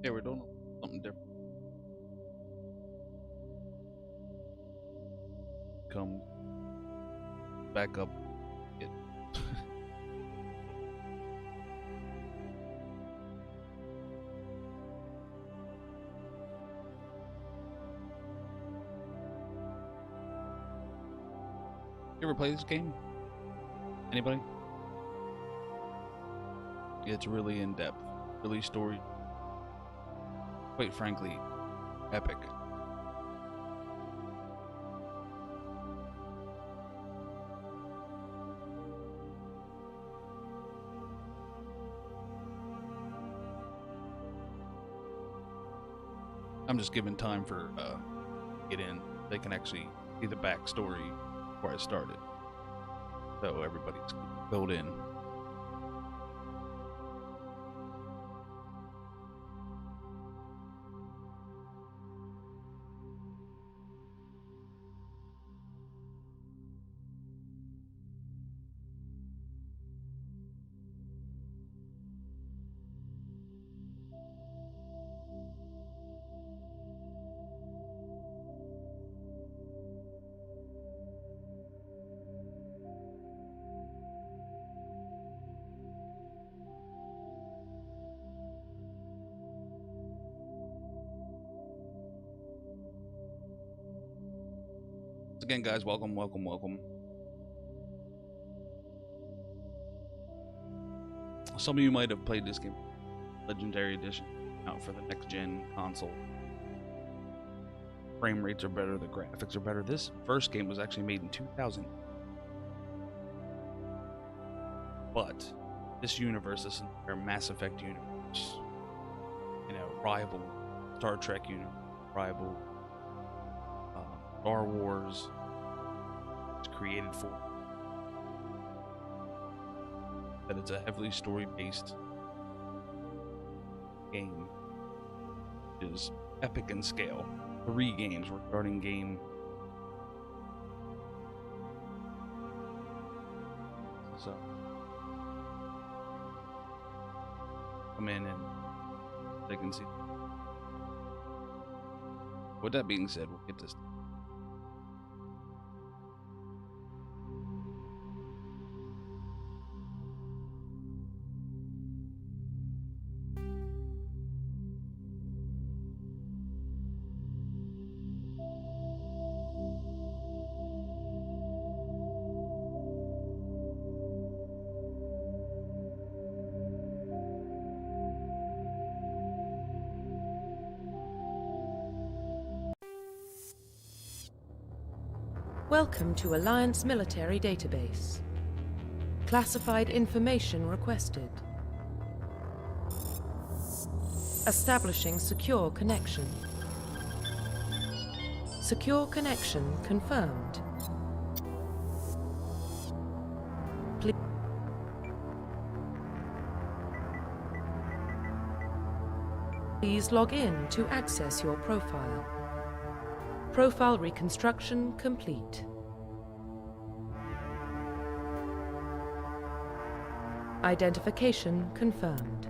Yeah, we're doing something different. Come back up. It. You ever play this game? Anybody? It's really in depth, really story. Quite frankly, epic. I'm just giving time for get in. They can actually see the backstory before I started, so everybody's filled in. Again, guys, welcome. Some of you might have played this game, Legendary Edition, out for the next gen console. Frame rates are better, the graphics are better. This first game was actually made in 2000. But this universe, this entire Mass Effect universe, rival Star Trek universe, rival Star Wars, it's created for. That it's a heavily story-based game. It is epic in scale. 3 games. We're starting game. So come in and they can see. With that being said, we'll get this. Welcome to Alliance Military Database. Classified information requested. Establishing secure connection. Secure connection confirmed. Please log in to access your profile. Profile reconstruction complete. Identification confirmed.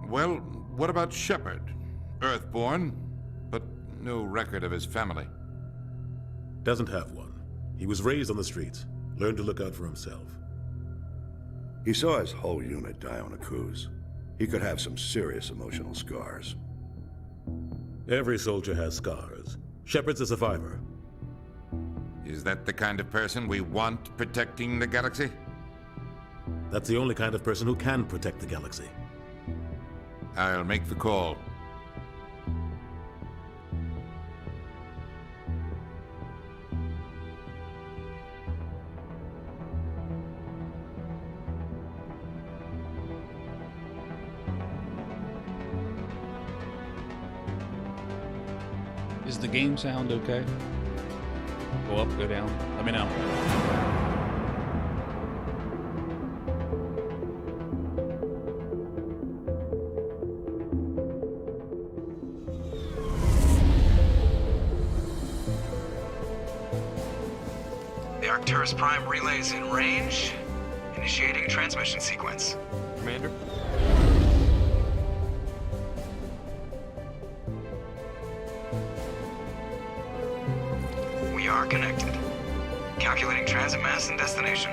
Well, what about Shepard? Earthborn, but no record of his family. Doesn't have one. He was raised on the streets, learned to look out for himself. He saw his whole unit die on a cruise. He could have some serious emotional scars. Every soldier has scars. Shepard's a survivor. Is that the kind of person we want protecting the galaxy? That's the only kind of person who can protect the galaxy. I'll make the call. Is the game sound okay? Go up, go down. Let me know. The Arcturus Prime relay is in range. Initiating transmission sequence. Commander? We are connected. Calculating transit mass and destination.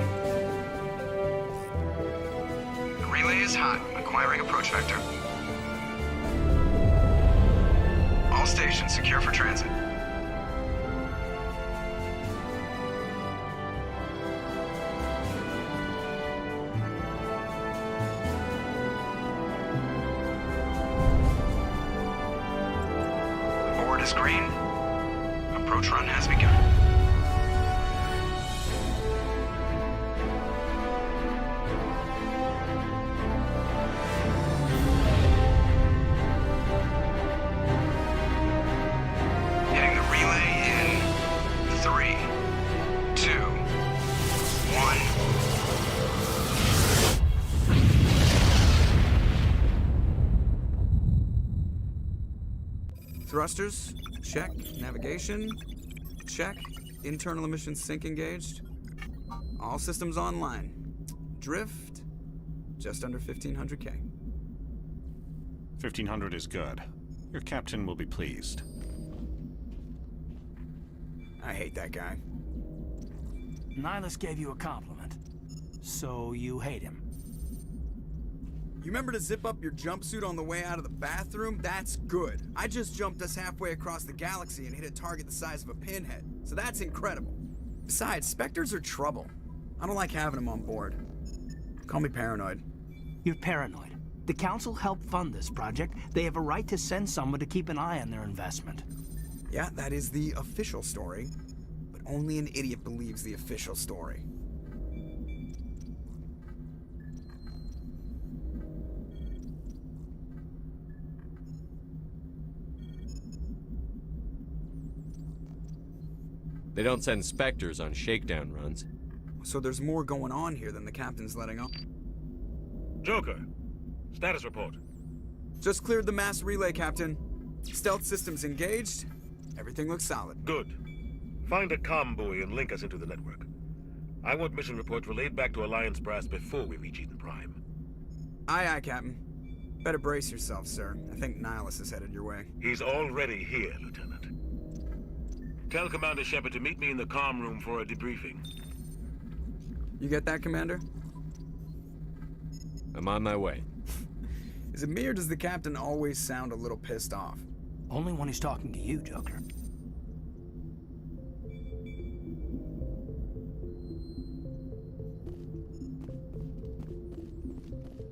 The relay is hot, acquiring approach vector. All stations secure for transit. Board is green. Approach run has begun. Hitting the relay in 3, 2, 1. Thrusters, check. Navigation, check. Internal emissions sync engaged. All systems online. Drift, just under 1500K. 1500 is good. Your captain will be pleased. I hate that guy. Nihilus gave you a compliment. So you hate him. You remember to zip up your jumpsuit on the way out of the bathroom? That's good. I just jumped us halfway across the galaxy and hit a target the size of a pinhead. So that's incredible. Besides, Spectres are trouble. I don't like having them on board. Call me paranoid. You're paranoid. The Council helped fund this project. They have a right to send someone to keep an eye on their investment. Yeah, that is the official story. But only an idiot believes the official story. They don't send Spectres on shakedown runs. So there's more going on here than the captain's letting on. Joker, status report. Just cleared the mass relay, Captain. Stealth systems engaged. Everything looks solid. Good. Find a comm buoy and link us into the network. I want mission reports relayed back to Alliance brass before we reach Eden Prime. Aye, aye, Captain. Better brace yourself, sir. I think Nihilus is headed your way. He's already here, Lieutenant. Tell Commander Shepard to meet me in the comm room for a debriefing. You get that, Commander? I'm on my way. Is it me or does the captain always sound a little pissed off? Only when he's talking to you, Joker.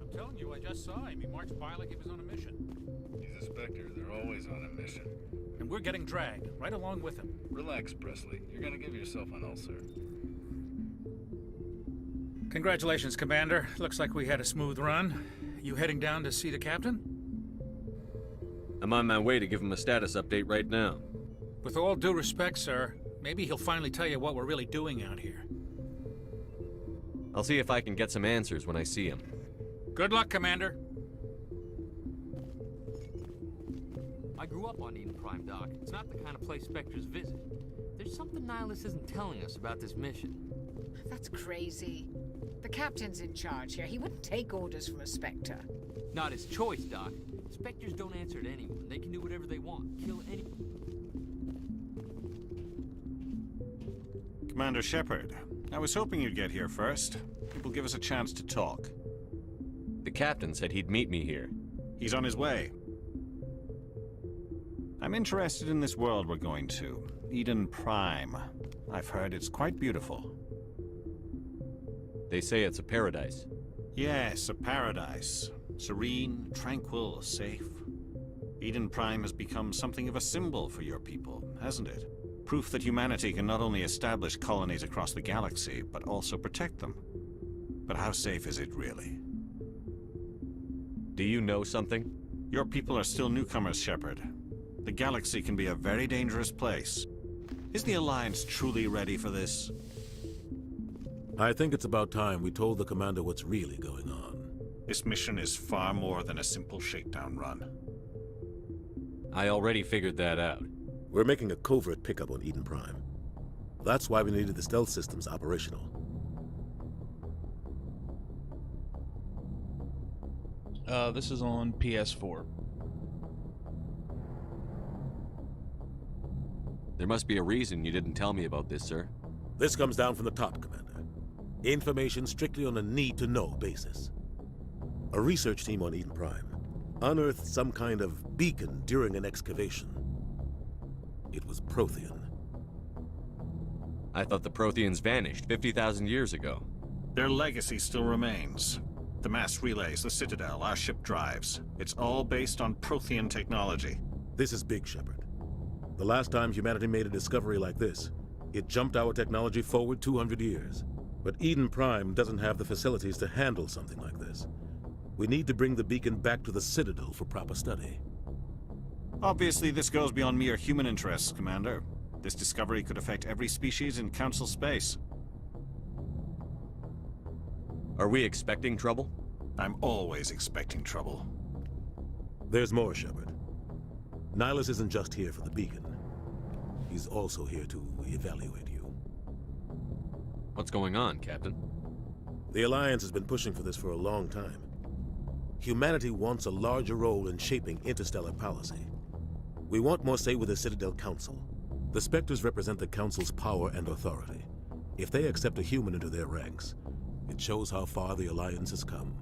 I'm telling you, I just saw him. He marched by like he was on a mission. He's a Spectre. They're always on a mission. And we're getting dragged, right along with him. Relax, Presley. You're gonna give yourself an ulcer. Congratulations, Commander. Looks like we had a smooth run. You heading down to see the captain? I'm on my way to give him a status update right now. With all due respect, sir, maybe he'll finally tell you what we're really doing out here. I'll see if I can get some answers when I see him. Good luck, Commander. I grew up on Eden Prime, Doc. It's not the kind of place Spectres visit. There's something Nihilus isn't telling us about this mission. That's crazy. The captain's in charge here. He wouldn't take orders from a Spectre. Not his choice, Doc. Spectres don't answer to anyone. They can do whatever they want. Kill anyone. Commander Shepard, I was hoping you'd get here first. It will give us a chance to talk. The captain said he'd meet me here. He's on his way. I'm interested in this world we're going to, Eden Prime. I've heard it's quite beautiful. They say it's a paradise. Yes, a paradise. Serene, tranquil, safe. Eden Prime has become something of a symbol for your people, hasn't it? Proof that humanity can not only establish colonies across the galaxy, but also protect them. But how safe is it really? Do you know something? Your people are still newcomers, Shepard. The galaxy can be a very dangerous place. Is the Alliance truly ready for this? I think it's about time we told the Commander what's really going on. This mission is far more than a simple shakedown run. I already figured that out. We're making a covert pickup on Eden Prime. That's why we needed the stealth systems operational. This is on PS4. There must be a reason you didn't tell me about this, sir. This comes down from the top, Commander. Information strictly on a need-to-know basis. A research team on Eden Prime unearthed some kind of beacon during an excavation. It was Prothean. I thought the Protheans vanished 50,000 years ago. Their legacy still remains. The mass relays, the Citadel, our ship drives. It's all based on Prothean technology. This is big, Shepard. The last time humanity made a discovery like this, it jumped our technology forward 200 years. But Eden Prime doesn't have the facilities to handle something like this. We need to bring the beacon back to the Citadel for proper study. Obviously, this goes beyond mere human interests, Commander. This discovery could affect every species in Council space. Are we expecting trouble? I'm always expecting trouble. There's more, Shepard. Nihilus isn't just here for the beacon. He's also here to evaluate you. What's going on, Captain? The Alliance has been pushing for this for a long time. Humanity wants a larger role in shaping interstellar policy. We want more say with the Citadel Council. The Spectres represent the Council's power and authority. If they accept a human into their ranks, it shows how far the Alliance has come.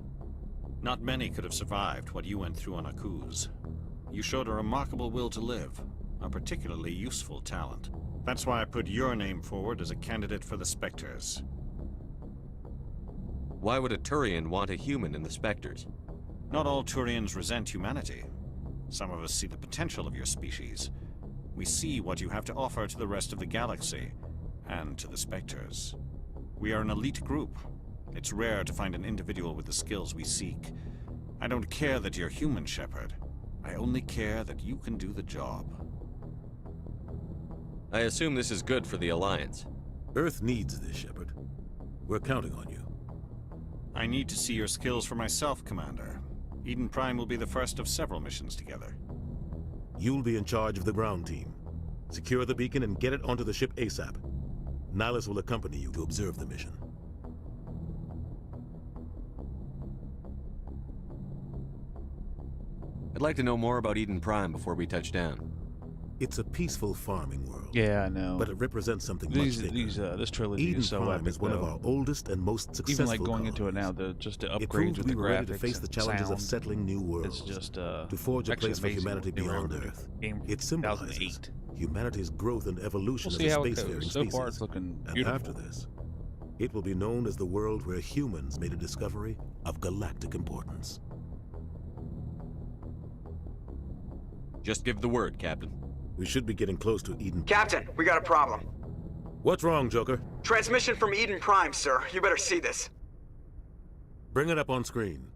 Not many could have survived what you went through on Akuz. You showed a remarkable will to live, a particularly useful talent. That's why I put your name forward as a candidate for the Spectres. Why would a Turian want a human in the Spectres? Not all Turians resent humanity. Some of us see the potential of your species. We see what you have to offer to the rest of the galaxy, and to the Spectres. We are an elite group. It's rare to find an individual with the skills we seek. I don't care that you're human, Shepard. I only care that you can do the job. I assume this is good for the Alliance. Earth needs this, Shepard. We're counting on you. I need to see your skills for myself, Commander. Eden Prime will be the first of several missions together. You'll be in charge of the ground team. Secure the beacon and get it onto the ship ASAP. Nihilus will accompany you to observe the mission. I'd like to know more about Eden Prime before we touch down. It's a peaceful farming world. Yeah, I know. But it represents something much bigger. This trilogy Eden is so Prime epic, is one of our oldest and most successful even like going colonies. into it now, just the upgrades it proved with we the were ready graphics to face the challenges sound, of settling new worlds. It's just to forge a place for humanity beyond Earth. It symbolizes humanity's growth and evolution as a spacefaring species. So far, it's looking beautiful. And after this, it will be known as the world where humans made a discovery of galactic importance. Just give the word, Captain. We should be getting close to Eden. Captain, we got a problem. What's wrong, Joker? Transmission from Eden Prime, sir. You better see this. Bring it up on screen.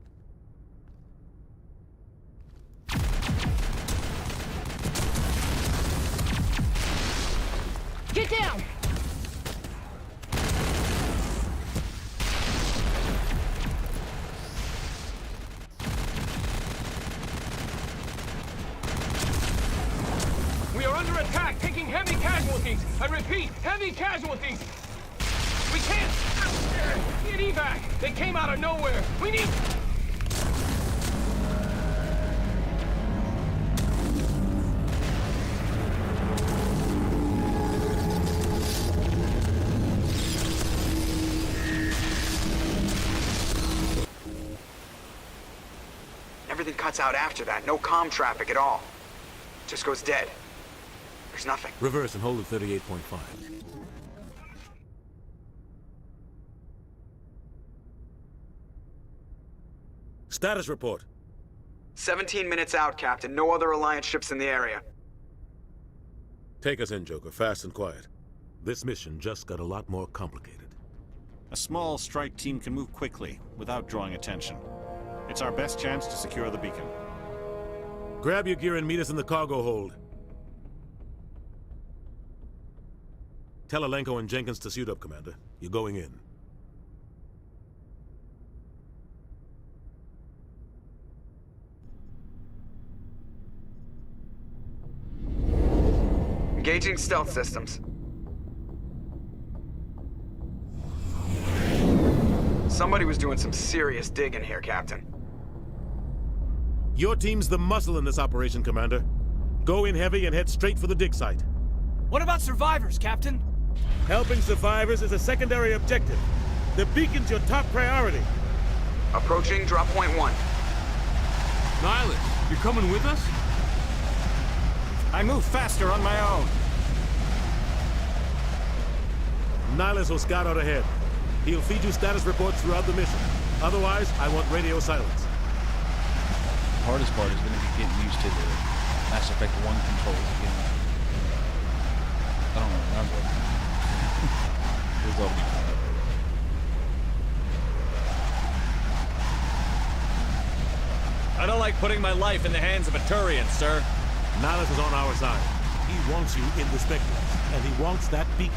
Get down! We are under attack, taking heavy casualties. I repeat, heavy casualties. We can't get evac. They came out of nowhere. We need... Everything cuts out after that. No comm traffic at all. Just goes dead. There's nothing. Reverse and hold at 38.5. Status report. 17 minutes out, Captain. No other Alliance ships in the area. Take us in, Joker. Fast and quiet. This mission just got a lot more complicated. A small strike team can move quickly, without drawing attention. It's our best chance to secure the beacon. Grab your gear and meet us in the cargo hold. Tell Alenko and Jenkins to suit up, Commander. You're going in. Engaging stealth systems. Somebody was doing some serious digging here, Captain. Your team's the muscle in this operation, Commander. Go in heavy and head straight for the dig site. What about survivors, Captain? Helping survivors is a secondary objective. The beacon's your top priority. Approaching drop point 1. Nihilus, you're coming with us? I move faster on my own. Nihilus will scout out ahead. He'll feed you status reports throughout the mission. Otherwise, I want radio silence. The hardest part is going to be getting used to the Mass Effect 1 controls again. I don't remember. It was all I don't like putting my life in the hands of a Turian, sir. Nihilus is on our side. He wants you in the Spectre, and he wants that beacon.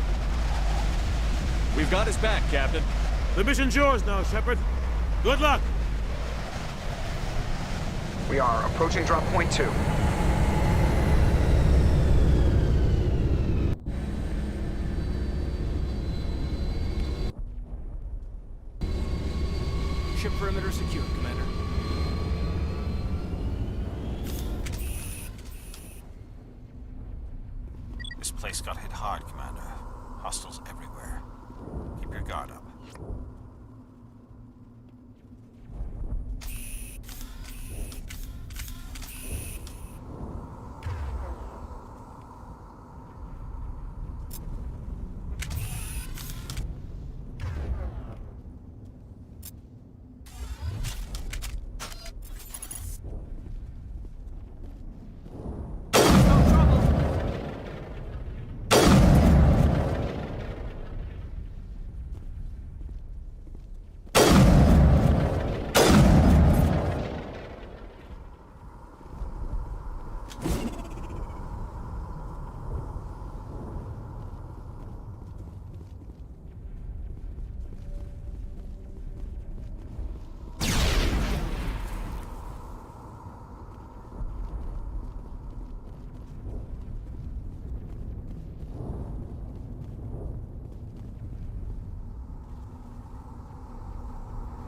We've got his back, Captain. The mission's yours now, Shepard. Good luck! We are approaching drop point 2. Ship perimeter secure, Commander. This place got hit hard, Commander. Hostiles everywhere. Keep your guard up.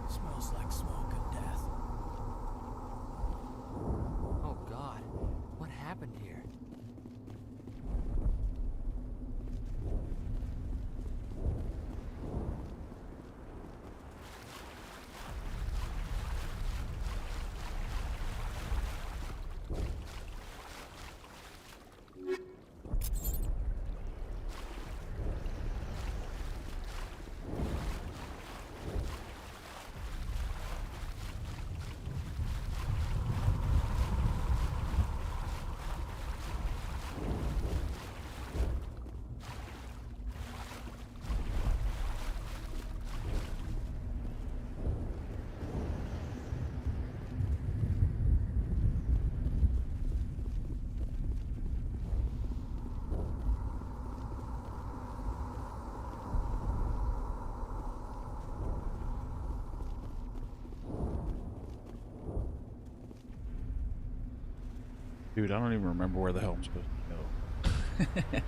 Smells like smoke and death. Oh God, what happened here? Dude, I don't even remember where the hell I'm supposed to go.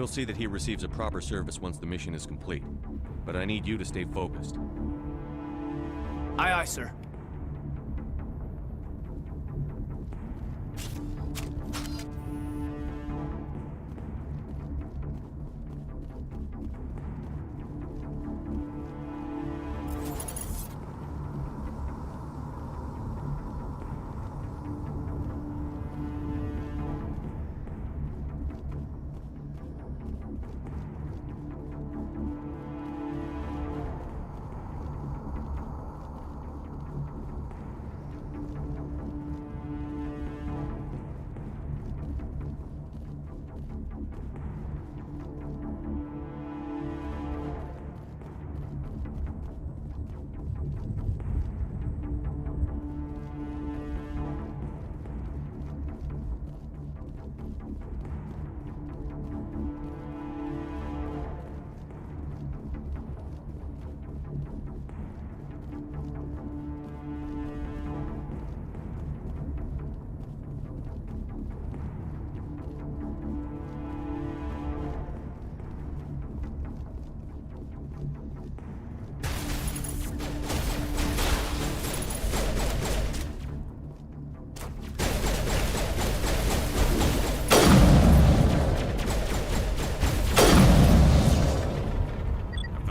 We'll see that he receives a proper service once the mission is complete. But I need you to stay focused. Aye, aye, sir.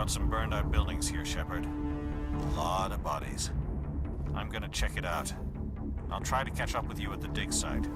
Some burned out buildings here, Shepard. A lot of bodies. I'm gonna check it out. I'll try to catch up with you at the dig site.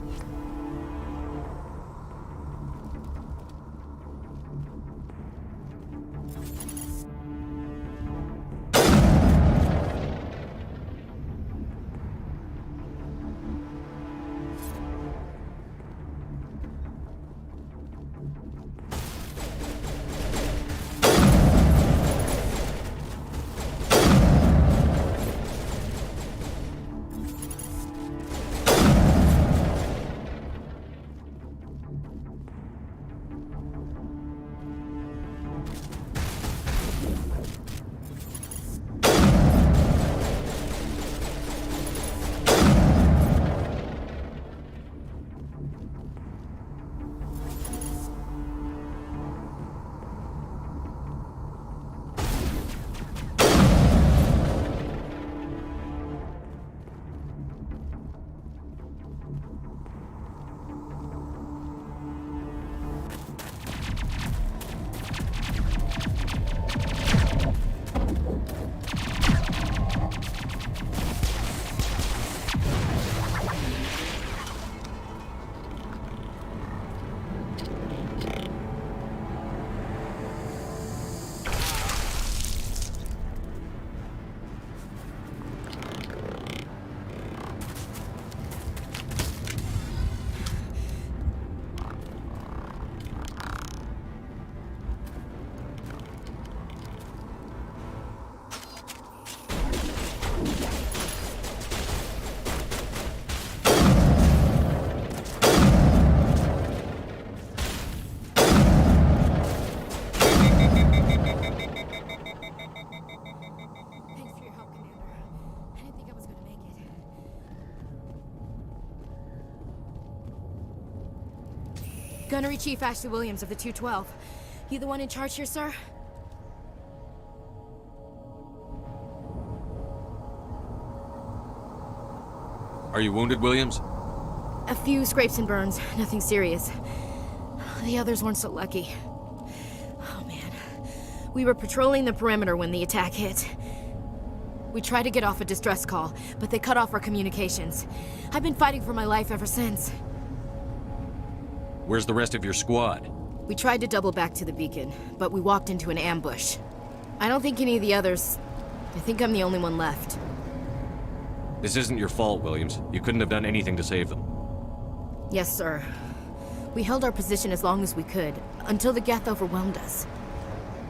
Gunnery Chief Ashley Williams of the 212. You the one in charge here, sir? Are you wounded, Williams? A few scrapes and burns, nothing serious. The others weren't so lucky. Oh man. We were patrolling the perimeter when the attack hit. We tried to get off a distress call, but they cut off our communications. I've been fighting for my life ever since. Where's the rest of your squad? We tried to double back to the beacon, but we walked into an ambush. I don't think any of the others... I think I'm the only one left. This isn't your fault, Williams. You couldn't have done anything to save them. Yes, sir. We held our position as long as we could, until the Geth overwhelmed us.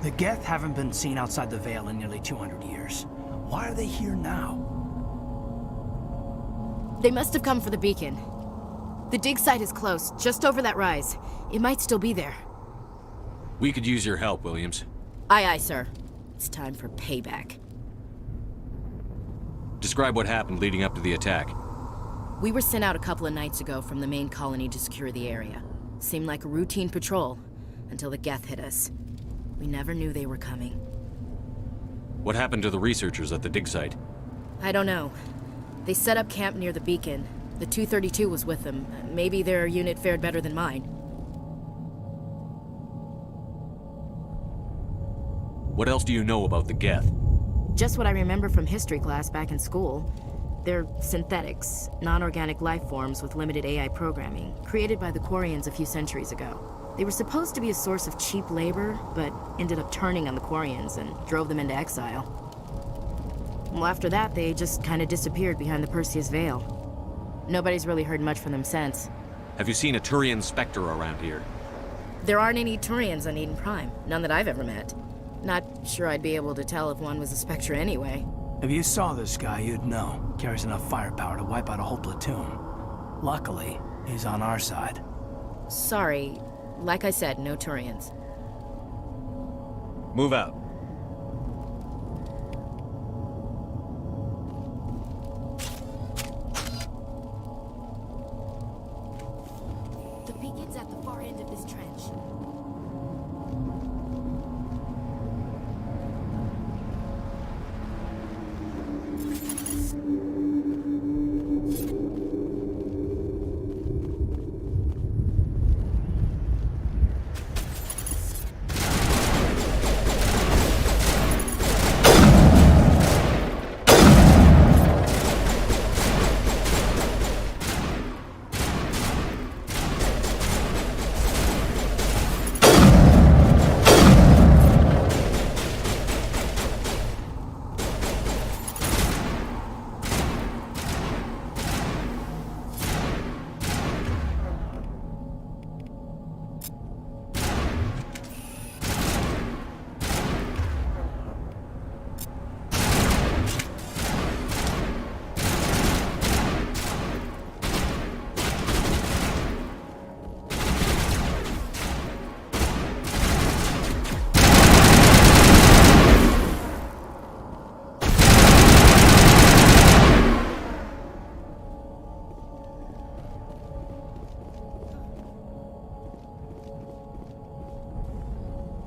The Geth haven't been seen outside the Veil in nearly 200 years. Why are they here now? They must have come for the beacon. The dig site is close, just over that rise. It might still be there. We could use your help, Williams. Aye, aye, sir. It's time for payback. Describe what happened leading up to the attack. We were sent out a couple of nights ago from the main colony to secure the area. Seemed like a routine patrol. until the Geth hit us. We never knew they were coming. What happened to the researchers at the dig site? I don't know. They set up camp near the beacon. The 232 was with them. Maybe their unit fared better than mine. What else do you know about the Geth? Just what I remember from history class back in school. They're synthetics, non-organic life forms with limited AI programming, created by the Quarians a few centuries ago. They were supposed to be a source of cheap labor, but ended up turning on the Quarians and drove them into exile. Well, after that, they just kind of disappeared behind the Perseus Veil. Nobody's really heard much from them since. Have you seen a Turian Spectre around here? There aren't any Turians on Eden Prime, none that I've ever met. Not sure I'd be able to tell if one was a Spectre anyway. If you saw this guy, you'd know. Carries enough firepower to wipe out a whole platoon. Luckily, he's on our side. Sorry. Like I said, no Turians. Move out. The beacon's at the far end of this trench.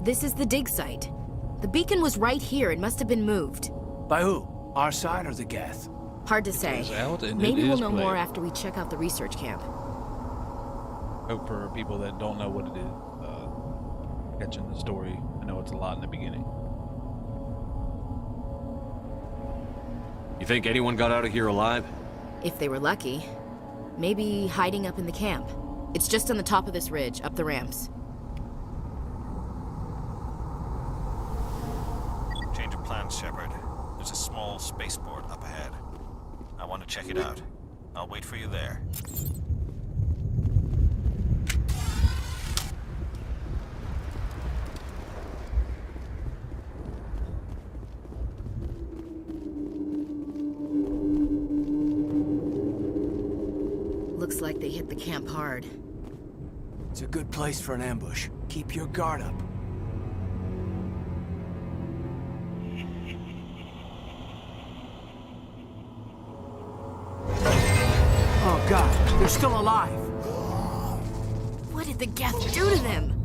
This is the dig site. The beacon was right here. It must have been moved. By who? Our side or the Geth? Hard to say. Maybe we'll know more after we check out the research camp. Hope for people that don't know what it is, catching the story. I know it's a lot in the beginning. You think anyone got out of here alive? If they were lucky. Maybe hiding up in the camp. It's just on the top of this ridge, up the ramps. Change of plans, Shepard. There's a small spaceport up ahead. I want to check it out. I'll wait for you there. Looks like they hit the camp hard. It's a good place for an ambush. Keep your guard up. Oh god, they're still alive! What did the Geth do to them?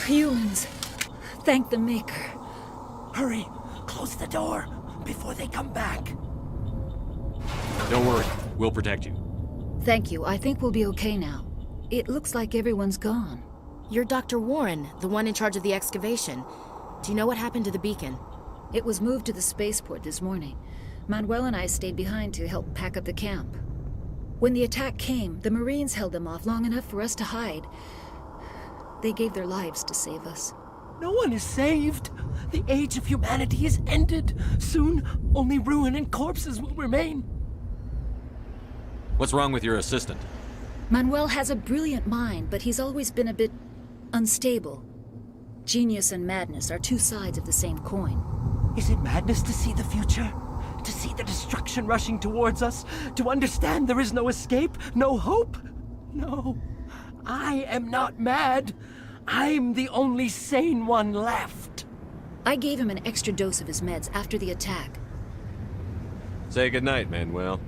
Humans. Thank the Maker. Hurry! Close the door before they come back. Don't worry. We'll protect you. Thank you. I think we'll be okay now. It looks like everyone's gone. You're Dr. Warren, the one in charge of the excavation. Do you know what happened to the beacon? It was moved to the spaceport this morning. Manuel and I stayed behind to help pack up the camp. When the attack came, the Marines held them off long enough for us to hide. They gave their lives to save us. No one is saved. The age of humanity is ended. Soon, only ruin and corpses will remain. What's wrong with your assistant? Manuel has a brilliant mind, but he's always been a bit unstable. Genius and madness are two sides of the same coin. Is it madness to see the future? To see the destruction rushing towards us? To understand there is no escape? No hope? No. I am not mad. I'm the only sane one left. I gave him an extra dose of his meds after the attack. Say goodnight, Manuel.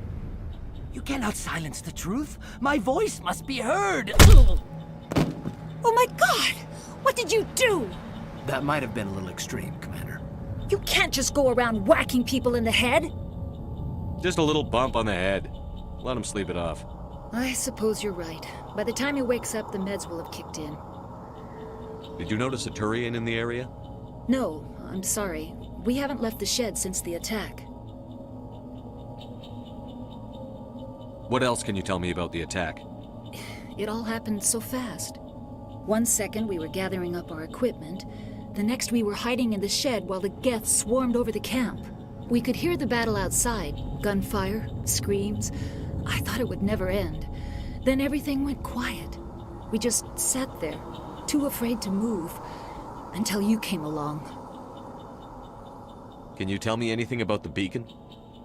You cannot silence the truth. My voice must be heard. Oh my God! What did you do? That might have been a little extreme, Commander. You can't just go around whacking people in the head. Just a little bump on the head. Let him sleep it off. I suppose you're right. By the time he wakes up, the meds will have kicked in. Did you notice a Turian in the area? No, I'm sorry. We haven't left the shed since the attack. What else can you tell me about the attack? It all happened so fast. 1 second we were gathering up our equipment. The next we were hiding in the shed while the Geth swarmed over the camp. We could hear the battle outside. Gunfire, screams. I thought it would never end. Then everything went quiet. We just sat there, too afraid to move, until you came along. Can you tell me anything about the beacon?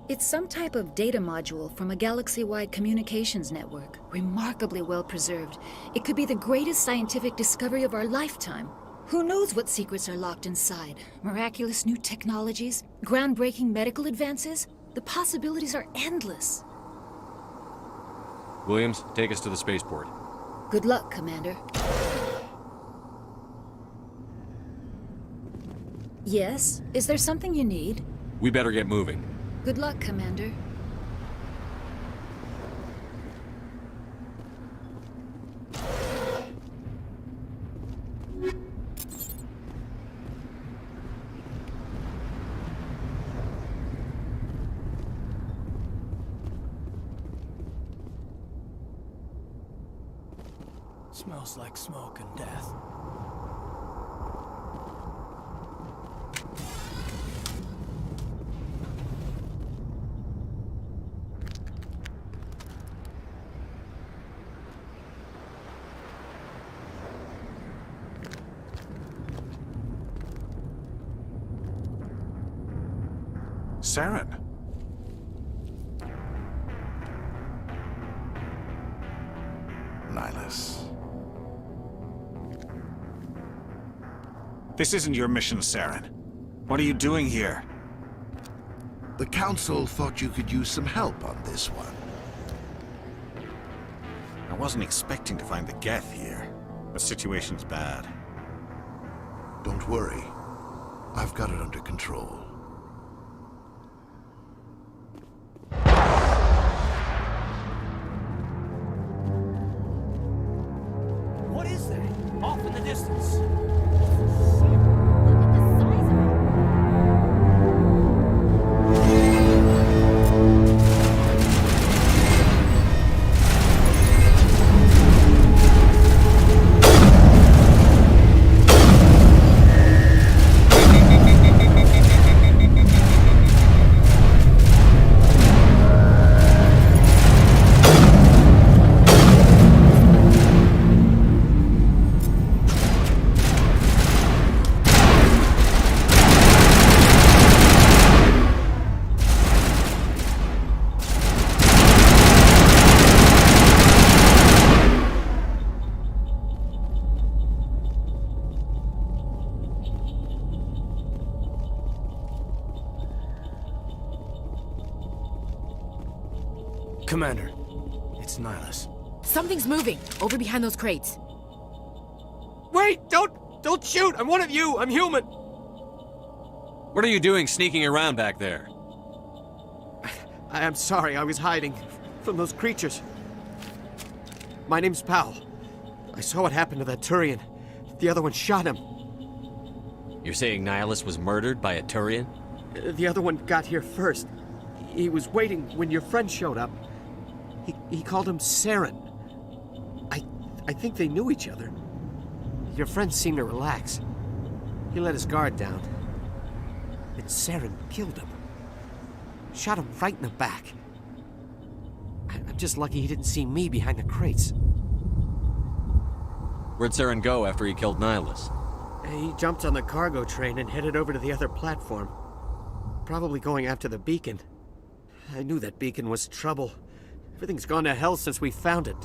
It's some type of data module from a galaxy-wide communications network, remarkably well preserved. It could be the greatest scientific discovery of our lifetime. Who knows what secrets are locked inside? Miraculous new technologies? Groundbreaking medical advances? The possibilities are endless. Williams, take us to the spaceport. Good luck, Commander. Yes? Is there something you need? We better get moving. Good luck, Commander. Smells like smoke and death. Saren. Nihilus. This isn't your mission, Saren. What are you doing here? The Council thought you could use some help on this one. I wasn't expecting to find the Geth here. The situation's bad. Don't worry. I've got it under control. What is that? Off in the distance. Commander, it's Nihilus. Something's moving over behind those crates. Wait! Don't shoot! I'm one of you! I'm human! What are you doing sneaking around back there? I'm sorry, I was hiding from those creatures. My name's Powell. I saw what happened to that Turian. The other one shot him. You're saying Nihilus was murdered by a Turian? The other one got here first. He was waiting when your friend showed up. He called him Saren. I think they knew each other. Your friend seemed to relax. He let his guard down. And Saren killed him. Shot him right in the back. I'm just lucky he didn't see me behind the crates. Where'd Saren go after he killed Nihilus? He jumped on the cargo train and headed over to the other platform. Probably going after the beacon. I knew that beacon was trouble. Everything's gone to hell since we found it.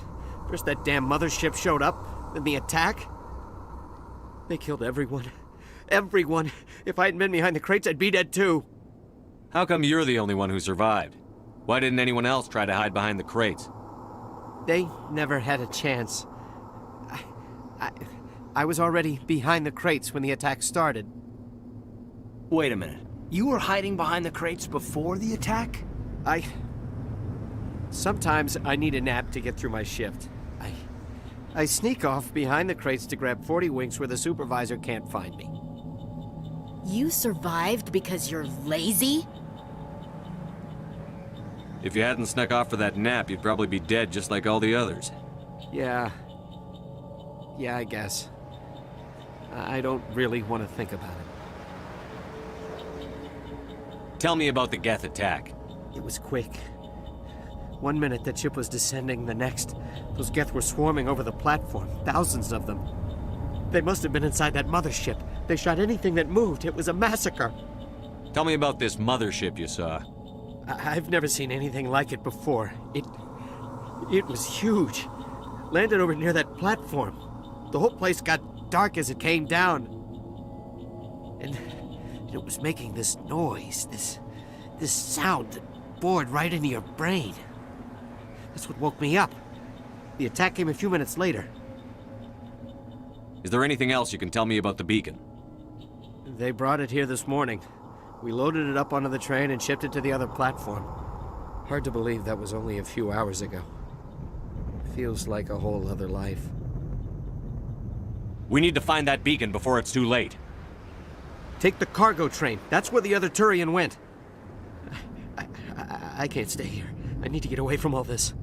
First that damn mothership showed up, then the attack. They killed everyone. Everyone. If I hadn't been behind the crates, I'd be dead too. How come you're the only one who survived? Why didn't anyone else try to hide behind the crates? They never had a chance. I was already behind the crates when the attack started. Wait a minute. You were hiding behind the crates before the attack? Sometimes I need a nap to get through my shift. I sneak off behind the crates to grab 40 winks where the supervisor can't find me. You survived because you're lazy? If you hadn't snuck off for that nap, you'd probably be dead just like all the others. Yeah, I guess. I don't really want to think about it. Tell me about the Geth attack. It was quick. 1 minute that ship was descending, the next, those Geth were swarming over the platform, thousands of them. They must have been inside that mothership. They shot anything that moved. It was a massacre. Tell me about this mothership you saw. I've never seen anything like it before. It was huge. Landed over near that platform. The whole place got dark as it came down. And it was making this noise, this sound that bored right into your brain. That's what woke me up. The attack came a few minutes later. Is there anything else you can tell me about the beacon? They brought it here this morning. We loaded it up onto the train and shipped it to the other platform. Hard to believe that was only a few hours ago. Feels like a whole other life. We need to find that beacon before it's too late. Take the cargo train. That's where the other Turian went. I can't stay here. I need to get away from all this.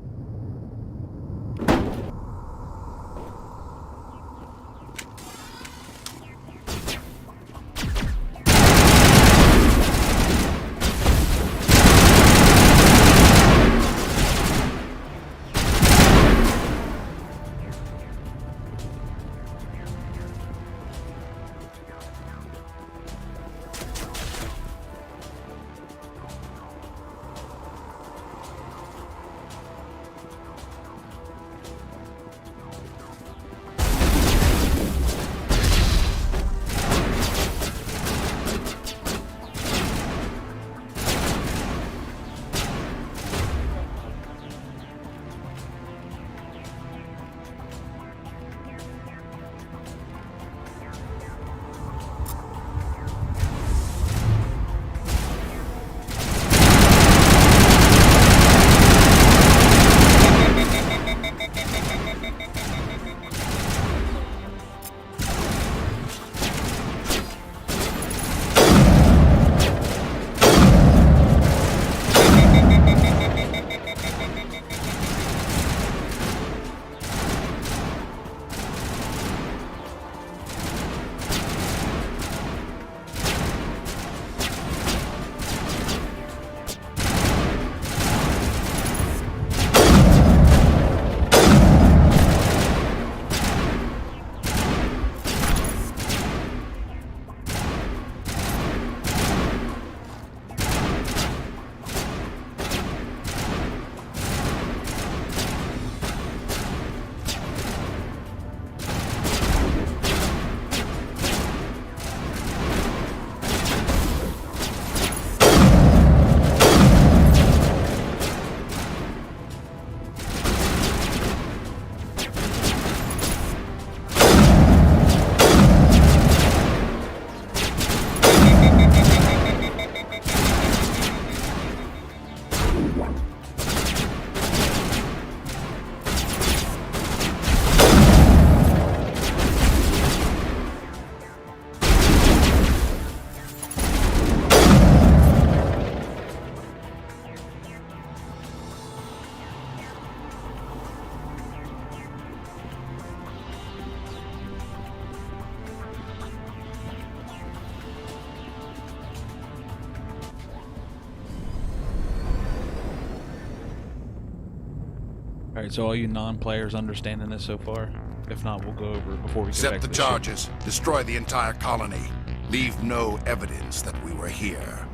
Alright, so all you non-players understanding this so far? If not, we'll go over it before we go back Set to the the ship. charges. Destroy the entire colony. Leave no evidence that we were here.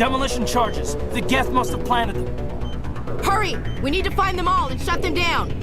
Demolition charges. The Geth must have planted them. Hurry! We need to find them all and shut them down!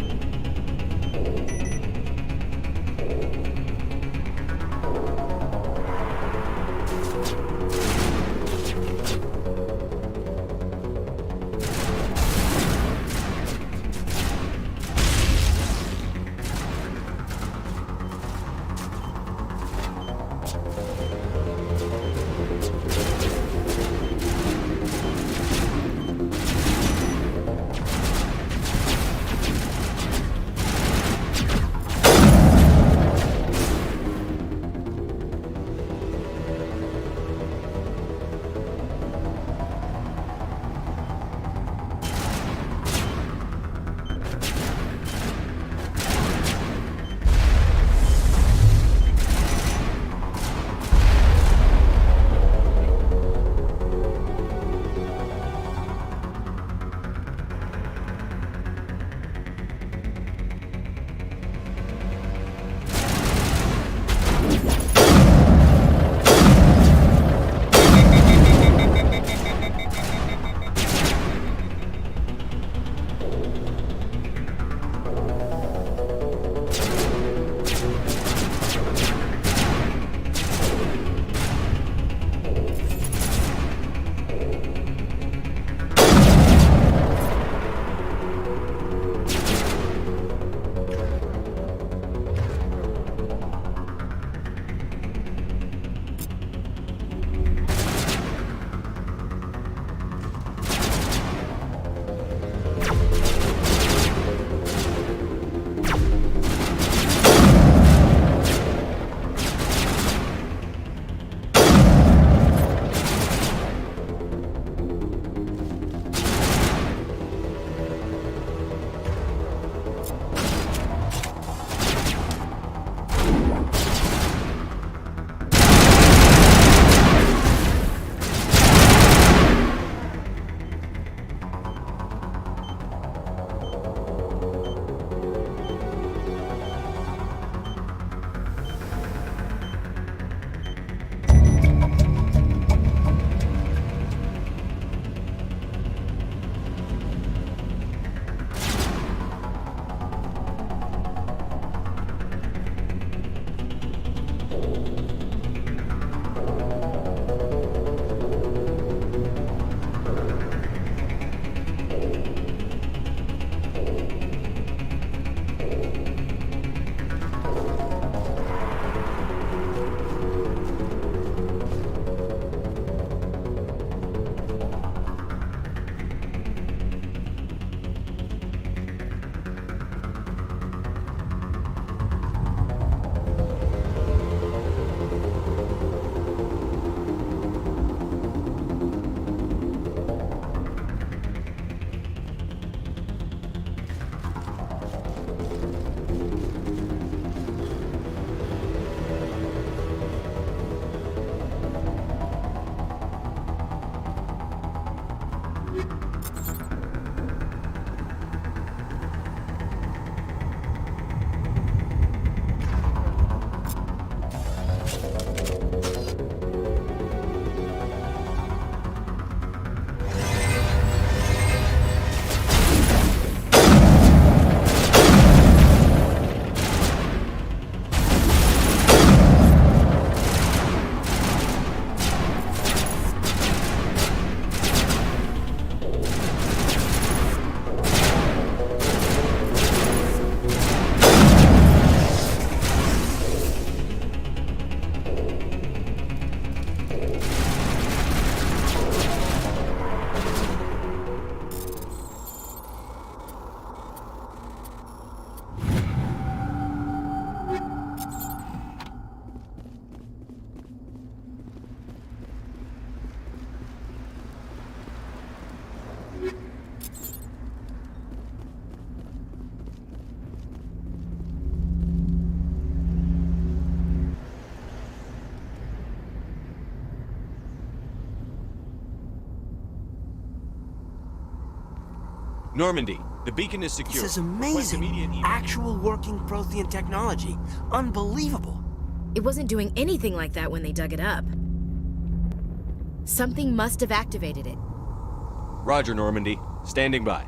Normandy, the beacon is secure. This is Request amazing. immediate evac. Actual working Prothean technology. Unbelievable. It wasn't doing anything like that when they dug it up. Something must have activated it. Roger, Normandy. Standing by.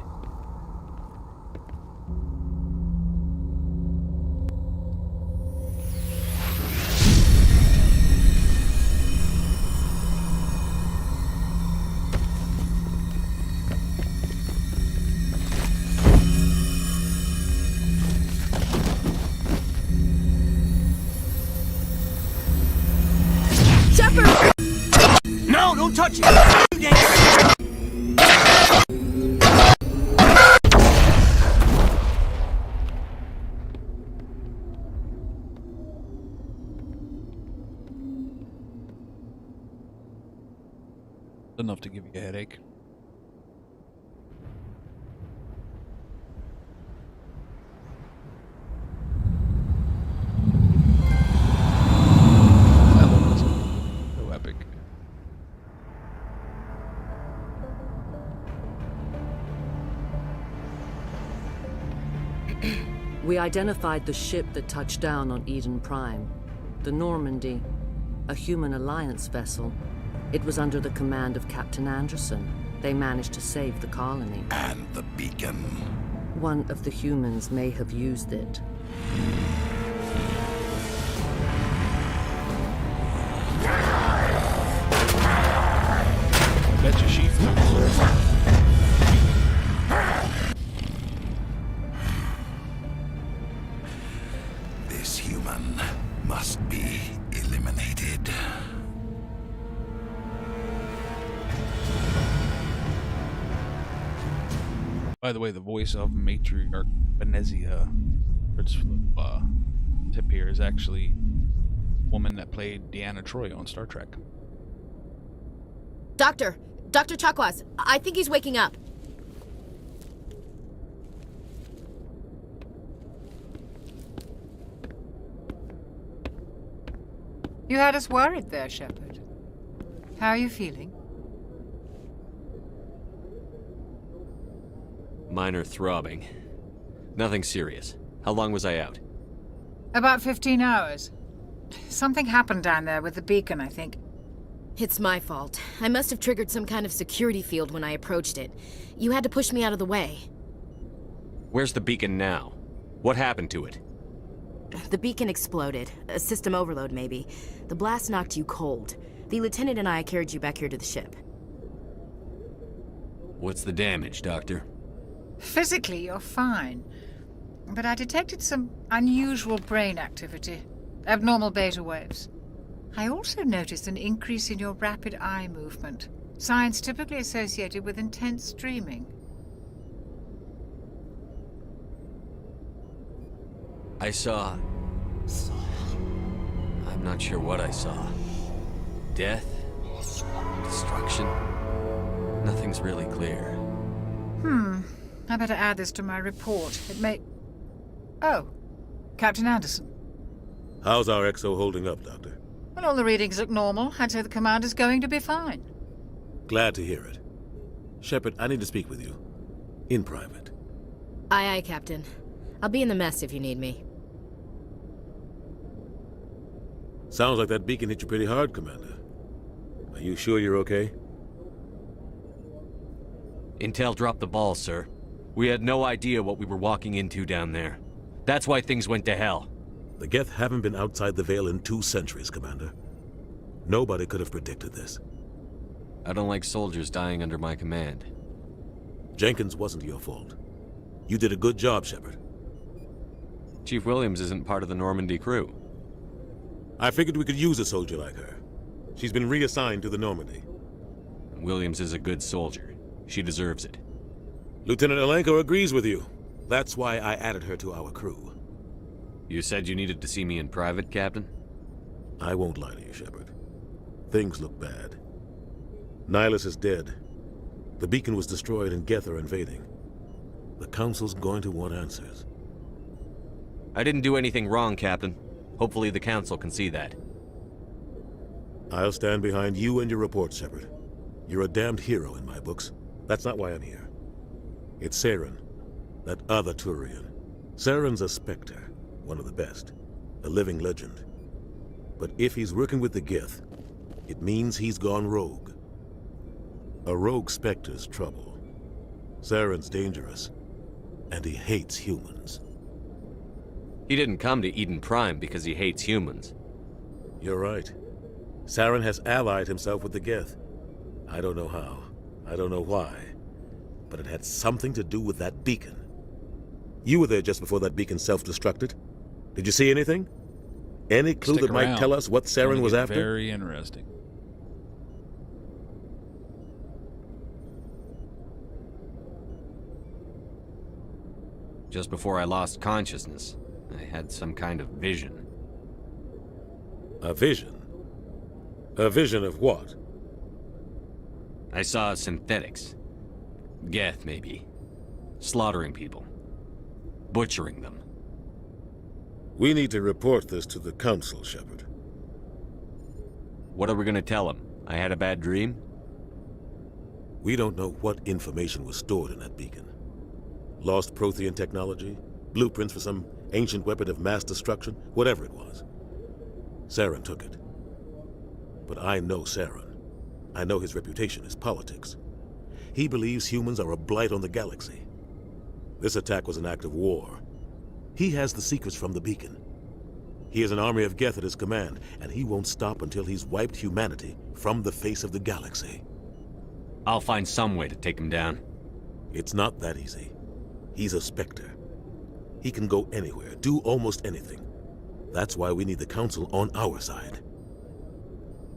No, don't touch it! You dangerous! Enough to give you a headache. So epic. We identified the ship that touched down on Eden Prime. The Normandy, a human alliance vessel. It was under the command of Captain Anderson. They managed to save the colony. And the beacon. One of the humans may have used it. Betcha she flew. This human must be eliminated. By the way, the voice of Matriarch Venezia, tip here, is actually the woman that played Deanna Troi on Star Trek. Doctor Chakwas, I think he's waking up. You had us worried there, Shepard. How are you feeling? Minor throbbing. Nothing serious. How long was I out? About 15 hours. Something happened down there with the beacon, I think. It's my fault. I must have triggered some kind of security field when I approached it. You had to push me out of the way. Where's the beacon now? What happened to it? The beacon exploded. A system overload, maybe. The blast knocked you cold. The lieutenant and I carried you back here to the ship. What's the damage, Doctor? Physically, you're fine. But I detected some unusual brain activity. Abnormal beta waves. I also noticed an increase in your rapid eye movement. Signs typically associated with intense dreaming. I saw... I'm not sure what I saw. Death? Destruction? Nothing's really clear. I better add this to my report. It may... Oh, Captain Anderson. How's our XO holding up, Doctor? Well, all the readings look normal. I'd say the commander's going to be fine. Glad to hear it. Shepard, I need to speak with you. In private. Aye, aye, Captain. I'll be in the mess if you need me. Sounds like that beacon hit you pretty hard, Commander. Are you sure you're okay? Intel dropped the ball, sir. We had no idea what we were walking into down there. That's why things went to hell. The Geth haven't been outside the Veil in 2 centuries, Commander. Nobody could have predicted this. I don't like soldiers dying under my command. Jenkins wasn't your fault. You did a good job, Shepard. Chief Williams isn't part of the Normandy crew. I figured we could use a soldier like her. She's been reassigned to the Normandy. Williams is a good soldier. She deserves it. Lieutenant Alenko agrees with you. That's why I added her to our crew. You said you needed to see me in private, Captain? I won't lie to you, Shepard. Things look bad. Nihilus is dead. The beacon was destroyed and Geth are invading. The Council's going to want answers. I didn't do anything wrong, Captain. Hopefully the Council can see that. I'll stand behind you and your report, Shepard. You're a damned hero in my books. That's not why I'm here. It's Saren, that other Turian. Saren's a Spectre, one of the best, a living legend. But if he's working with the Geth, it means he's gone rogue. A rogue Spectre's trouble. Saren's dangerous, and he hates humans. He didn't come to Eden Prime because he hates humans. You're right. Saren has allied himself with the Geth. I don't know how. I don't know why. But it had something to do with that beacon. You were there just before that beacon self-destructed. Did you see anything? Any clue that might tell us what Saren was after? Very interesting. Just before I lost consciousness, I had some kind of vision. A vision? A vision of what? I saw synthetics. Geth, maybe. Slaughtering people. Butchering them. We need to report this to the Council, Shepard. What are we gonna tell them? I had a bad dream? We don't know what information was stored in that beacon. Lost Prothean technology? Blueprints for some ancient weapon of mass destruction? Whatever it was. Saren took it. But I know Saren. I know his reputation is politics. He believes humans are a blight on the galaxy. This attack was an act of war. He has the secrets from the beacon. He has an army of Geth at his command, and he won't stop until he's wiped humanity from the face of the galaxy. I'll find some way to take him down. It's not that easy. He's a Spectre. He can go anywhere, do almost anything. That's why we need the Council on our side.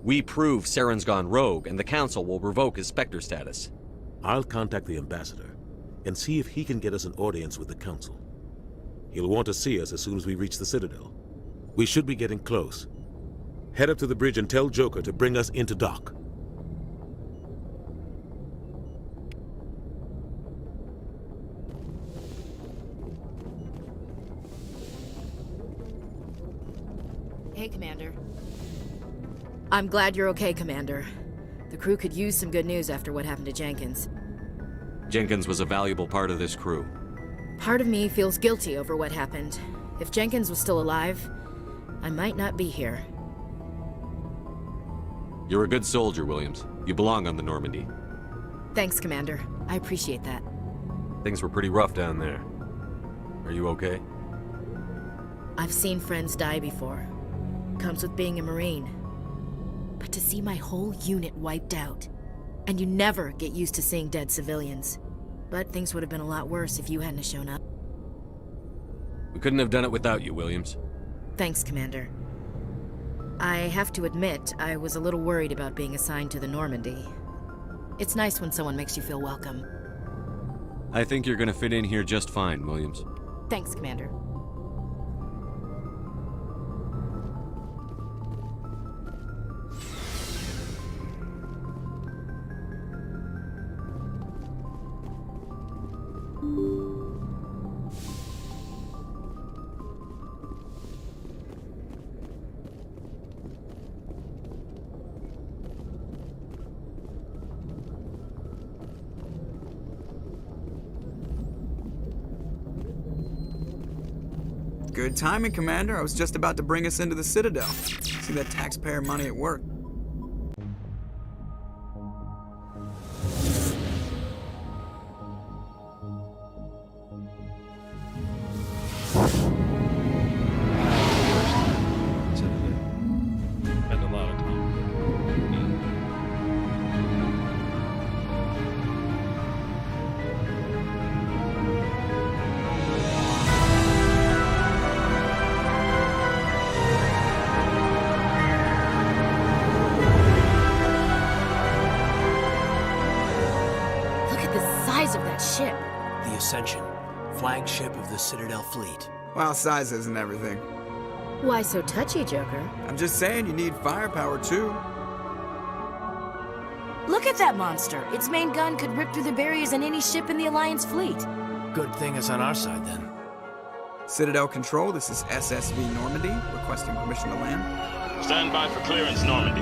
We prove Saren's gone rogue, and the Council will revoke his Spectre status. I'll contact the Ambassador and see if he can get us an audience with the Council. He'll want to see us as soon as we reach the Citadel. We should be getting close. Head up to the bridge and tell Joker to bring us into dock. Hey, Commander. I'm glad you're okay, Commander. The crew could use some good news after what happened to Jenkins. Jenkins was a valuable part of this crew. Part of me feels guilty over what happened. If Jenkins was still alive, I might not be here. You're a good soldier, Williams. You belong on the Normandy. Thanks, Commander. I appreciate that. Things were pretty rough down there. Are you okay? I've seen friends die before. Comes with being a Marine. But to see my whole unit wiped out, and you never get used to seeing dead civilians. But things would have been a lot worse if you hadn't shown up. We couldn't have done it without you, Williams. Thanks, Commander. I have to admit, I was a little worried about being assigned to the Normandy. It's nice when someone makes you feel welcome. I think you're gonna fit in here just fine, Williams. Thanks, Commander. Good timing, Commander. I was just about to bring us into the Citadel. See that taxpayer money at work. Spend a lot of time. Of that ship. The Ascension, flagship of the Citadel fleet. Well, size isn't everything. Why so touchy, Joker? I'm just saying you need firepower, too. Look at that monster. Its main gun could rip through the barriers in any ship in the Alliance fleet. Good thing it's on our side, then. Citadel Control, this is SSV Normandy, requesting permission to land. Stand by for clearance, Normandy.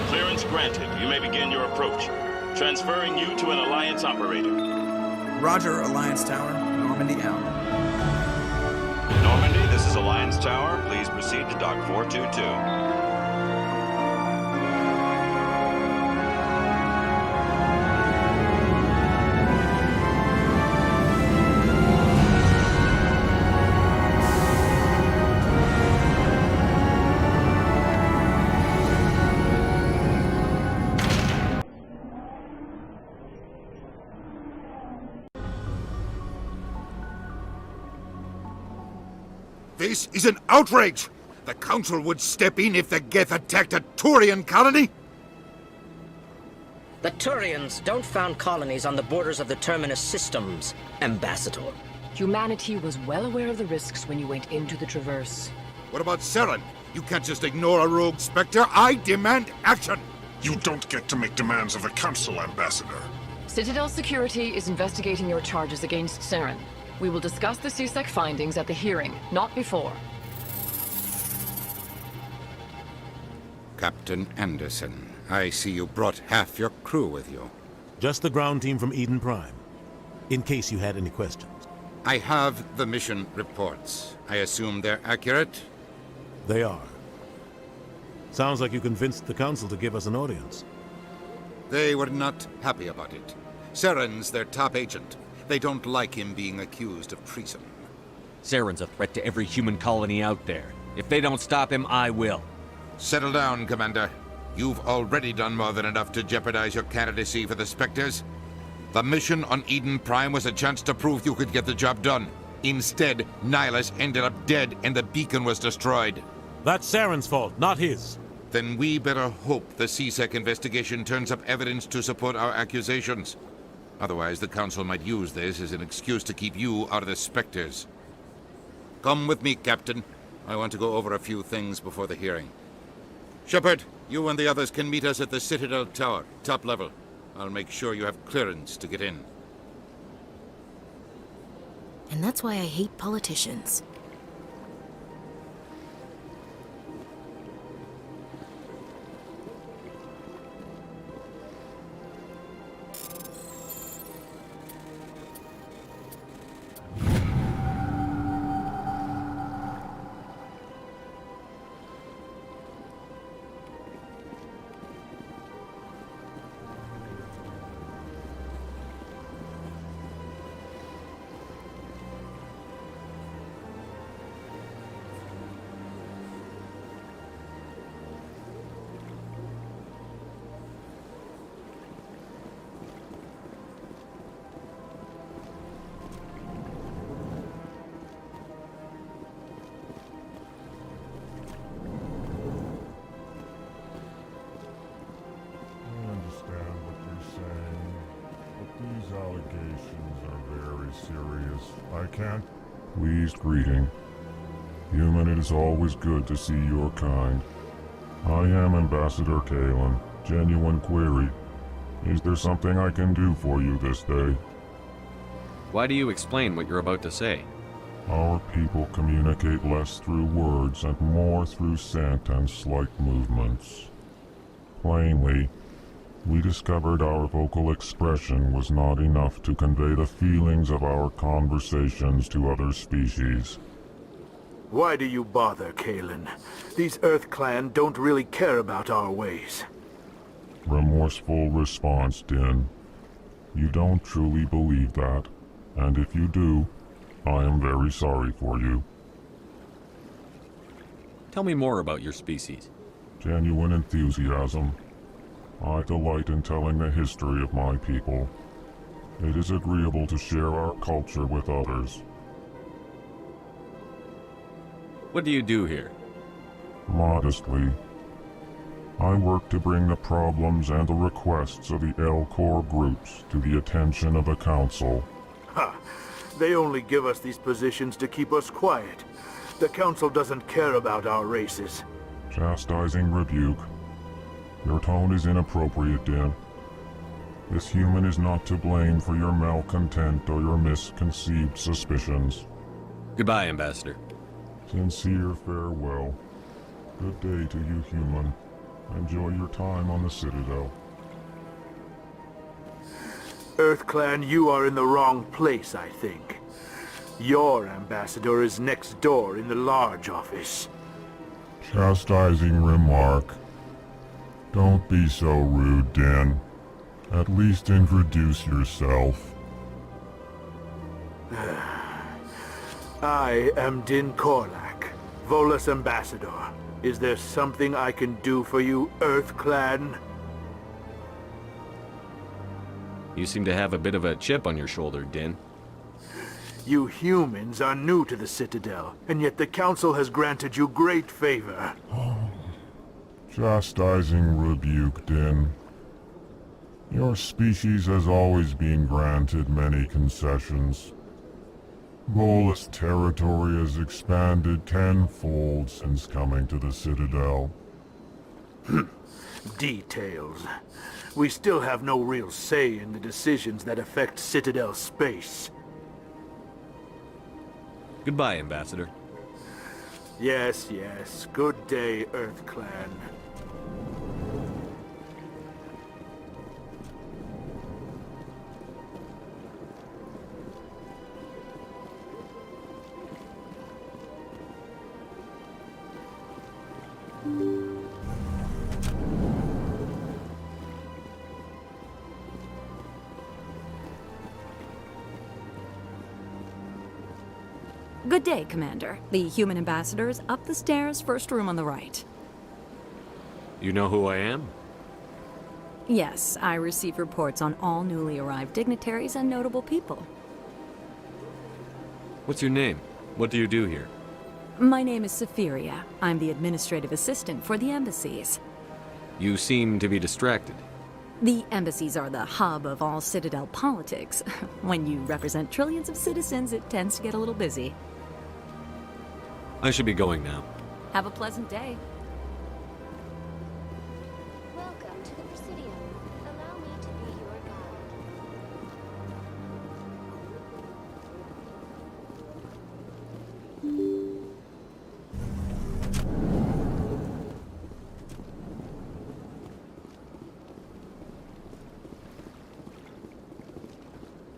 Clearance granted. You may begin your approach. Transferring you to an Alliance operator. Roger, Alliance Tower. Normandy out. Normandy, this is Alliance Tower. Please proceed to Dock 422. This is an outrage! The Council would step in if the Geth attacked a Turian colony? The Turians don't found colonies on the borders of the Terminus systems, Ambassador. Humanity was well aware of the risks when you went into the Traverse. What about Saren? You can't just ignore a rogue Spectre. I demand action! You don't get to make demands of the Council, Ambassador. Citadel Security is investigating your charges against Saren. We will discuss the CSEC findings at the hearing, not before. Captain Anderson, I see you brought half your crew with you. Just the ground team from Eden Prime, in case you had any questions. I have the mission reports. I assume they're accurate? They are. Sounds like you convinced the Council to give us an audience. They were not happy about it. Saren's their top agent. They don't like him being accused of treason. Saren's a threat to every human colony out there. If they don't stop him, I will. Settle down, Commander. You've already done more than enough to jeopardize your candidacy for the Spectres. The mission on Eden Prime was a chance to prove you could get the job done. Instead, Nihilus ended up dead and the beacon was destroyed. That's Saren's fault, not his. Then we better hope the CSEC investigation turns up evidence to support our accusations. Otherwise, the Council might use this as an excuse to keep you out of the Spectres. Come with me, Captain. I want to go over a few things before the hearing. Shepard, you and the others can meet us at the Citadel Tower, top level. I'll make sure you have clearance to get in. And that's why I hate politicians. Pleased greeting. Human, it is always good to see your kind. I am Ambassador Kalen. Genuine query. Is there something I can do for you this day? Why do you explain what you're about to say? Our people communicate less through words and more through scent and slight movements. Plainly, we discovered our vocal expression was not enough to convey the feelings of our conversations to other species. Why do you bother, Kalen? These Earth Clan don't really care about our ways. Remorseful response, Din. You don't truly believe that, and if you do, I am very sorry for you. Tell me more about your species. Genuine enthusiasm. I delight in telling the history of my people. It is agreeable to share our culture with others. What do you do here? Modestly, I work to bring the problems and the requests of the L-Corps groups to the attention of the Council. Ha! They only give us these positions to keep us quiet. The Council doesn't care about our races. Chastising rebuke. Your tone is inappropriate, Din. This human is not to blame for your malcontent or your misconceived suspicions. Goodbye, Ambassador. Sincere farewell. Good day to you, human. Enjoy your time on the Citadel. EarthClan, you are in the wrong place, I think. Your ambassador is next door in the large office. Chastising remark. Don't be so rude, Din. At least introduce yourself. I am Din Korlak, Volus ambassador. Is there something I can do for you, EarthClan? You seem to have a bit of a chip on your shoulder, Din. You humans are new to the Citadel, and yet the Council has granted you great favor. Chastising rebuke, Din. Your species has always been granted many concessions. Volus territory has expanded tenfold since coming to the Citadel. Details. We still have no real say in the decisions that affect Citadel space. Goodbye, Ambassador. Yes, yes. Good day, EarthClan. Good day, Commander. The human ambassador is up the stairs, first room on the right. You know who I am? Yes, I receive reports on all newly arrived dignitaries and notable people. What's your name? What do you do here? My name is Safiria. I'm the administrative assistant for the embassies. You seem to be distracted. The embassies are the hub of all Citadel politics. When you represent trillions of citizens, it tends to get a little busy. I should be going now. Have a pleasant day. Welcome to the Presidium. Allow me to be your guide.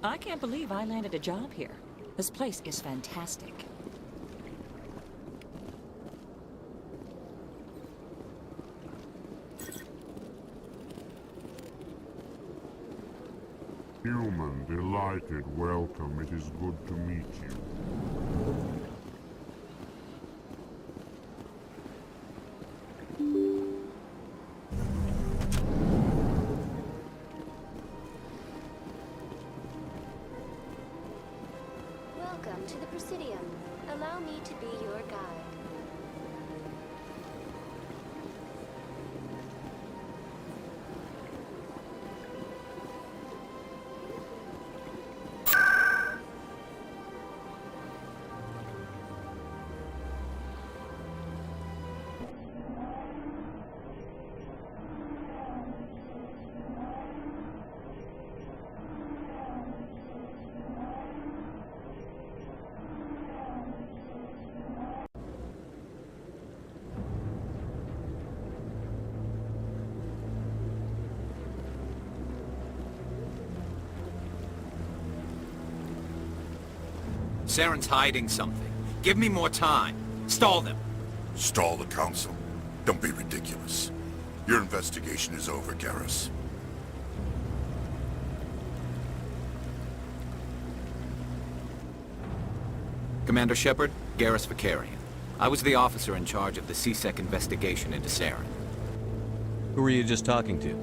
I can't believe I landed a job here. This place is fantastic. Human, delighted, welcome. It is good to meet you. Welcome to the Presidium. Allow me to be your guide. Saren's hiding something. Give me more time. Stall them. Stall the Council? Don't be ridiculous. Your investigation is over, Garrus. Commander Shepard, Garrus Vicarian. I was the officer in charge of the CSEC investigation into Saren. Who were you just talking to?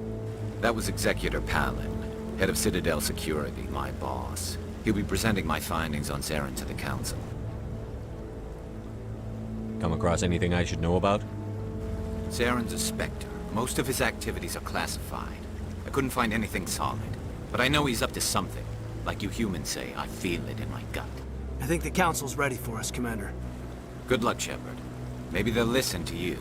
That was Executor Palin, head of Citadel Security, my boss. He'll be presenting my findings on Saren to the Council. Come across anything I should know about? Saren's a Spectre. Most of his activities are classified. I couldn't find anything solid. But I know he's up to something. Like you humans say, I feel it in my gut. I think the Council's ready for us, Commander. Good luck, Shepard. Maybe they'll listen to you.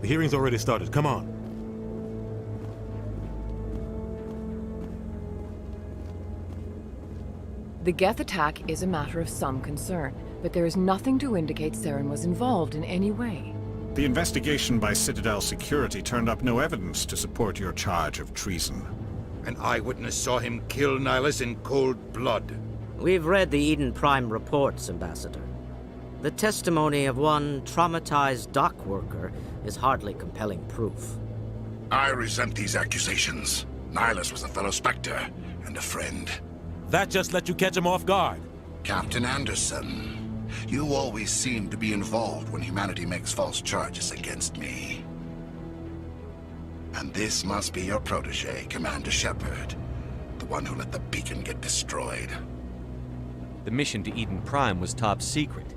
The hearing's already started. Come on. The Geth attack is a matter of some concern, but there is nothing to indicate Saren was involved in any way. The investigation by Citadel security turned up no evidence to support your charge of treason. An eyewitness saw him kill Nihilus in cold blood. We've read the Eden Prime reports, Ambassador. The testimony of one traumatized dock worker is hardly compelling proof. I resent these accusations. Nihilus was a fellow Spectre and a friend. That just let you catch him off guard. Captain Anderson, you always seem to be involved when humanity makes false charges against me. And this must be your protege, Commander Shepard, the one who let the beacon get destroyed. The mission to Eden Prime was top secret.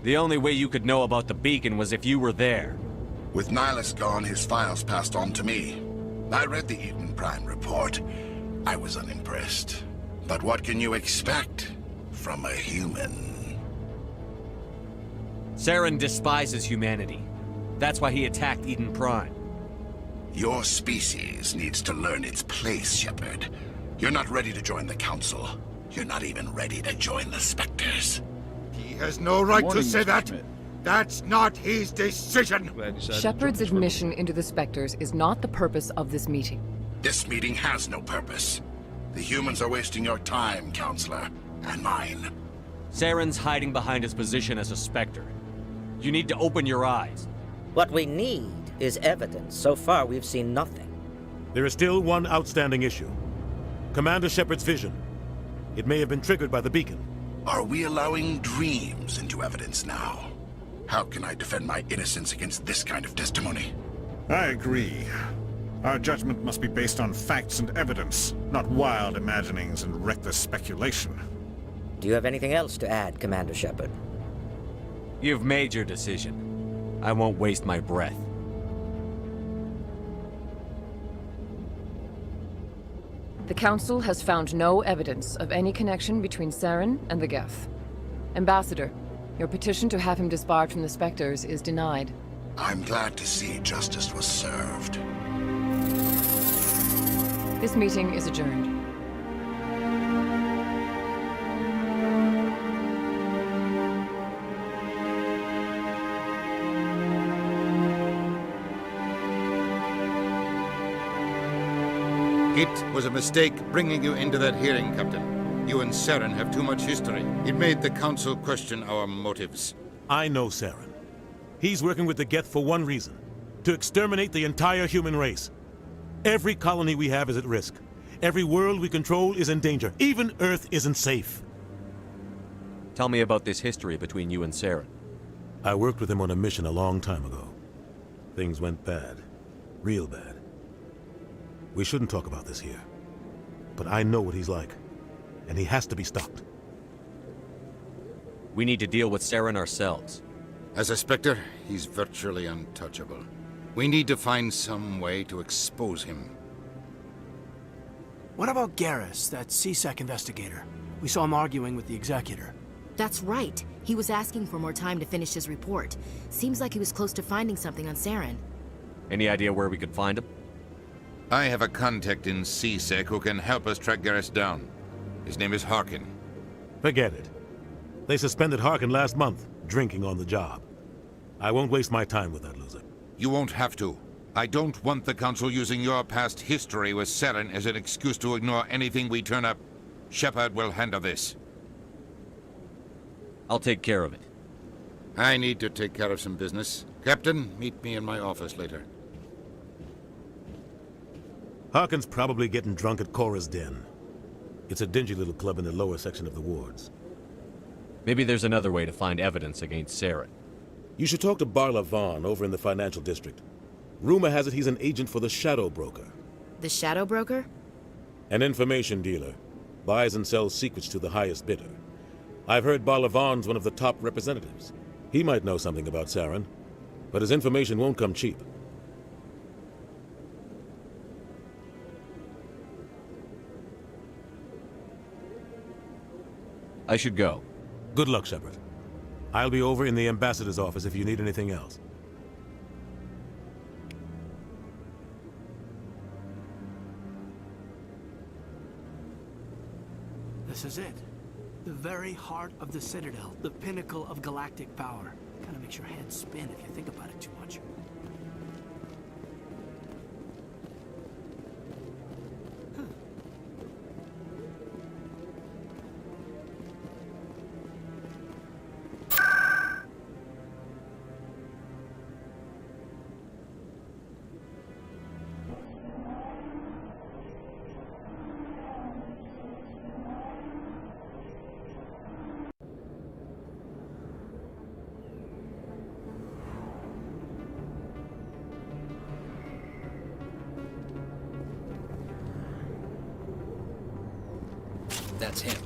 The only way you could know about the beacon was if you were there. With Nihilus gone, his files passed on to me. I read the Eden Prime report. I was unimpressed. But what can you expect from a human? Saren despises humanity. That's why he attacked Eden Prime. Your species needs to learn its place, Shepard. You're not ready to join the Council. You're not even ready to join the Spectres. He has no right to say that. That's not his decision. Shepard's admission into the Spectres is not the purpose of this meeting. This meeting has no purpose. The humans are wasting your time, Counselor, and mine. Saren's hiding behind his position as a Spectre. You need to open your eyes. What we need is evidence. So far, we've seen nothing. There is still one outstanding issue. Commander Shepard's vision. It may have been triggered by the beacon. Are we allowing dreams into evidence now? How can I defend my innocence against this kind of testimony? I agree. Our judgment must be based on facts and evidence, not wild imaginings and reckless speculation. Do you have anything else to add, Commander Shepard? You've made your decision. I won't waste my breath. The Council has found no evidence of any connection between Saren and the Geth. Ambassador, your petition to have him disbarred from the Spectres is denied. I'm glad to see justice was served. This meeting is adjourned. It was a mistake bringing you into that hearing, Captain. You and Saren have too much history. It made the Council question our motives. I know Saren. He's working with the Geth for one reason. To exterminate the entire human race. Every colony we have is at risk. Every world we control is in danger. Even Earth isn't safe. Tell me about this history between you and Saren. I worked with him on a mission a long time ago. Things went bad. Real bad. We shouldn't talk about this here. But I know what he's like. And he has to be stopped. We need to deal with Saren ourselves. As a Spectre, he's virtually untouchable. We need to find some way to expose him. What about Garrus, that CSEC investigator? We saw him arguing with the Executor. That's right. He was asking for more time to finish his report. Seems like he was close to finding something on Saren. Any idea where we could find him? I have a contact in CSEC who can help us track Garrus down. His name is Harkin. Forget it. They suspended Harkin last month, drinking on the job. I won't waste my time with that loser. You won't have to. I don't want the Council using your past history with Saren as an excuse to ignore anything we turn up. Shepard will handle this. I'll take care of it. I need to take care of some business. Captain, meet me in my office later. Harkin's probably getting drunk at Cora's Den. It's a dingy little club in the lower section of the wards. Maybe there's another way to find evidence against Saren. You should talk to Barla Vaughn over in the financial district. Rumor has it he's an agent for the Shadow Broker. The Shadow Broker? An information dealer. Buys and sells secrets to the highest bidder. I've heard Barla Vaughn's one of the top representatives. He might know something about Saren, but his information won't come cheap. I should go. Good luck, Shepard. I'll be over in the ambassador's office if you need anything else. is it. The very heart of the Citadel, the pinnacle of galactic power. Kind of makes your head spin if you think about it too much. That's him.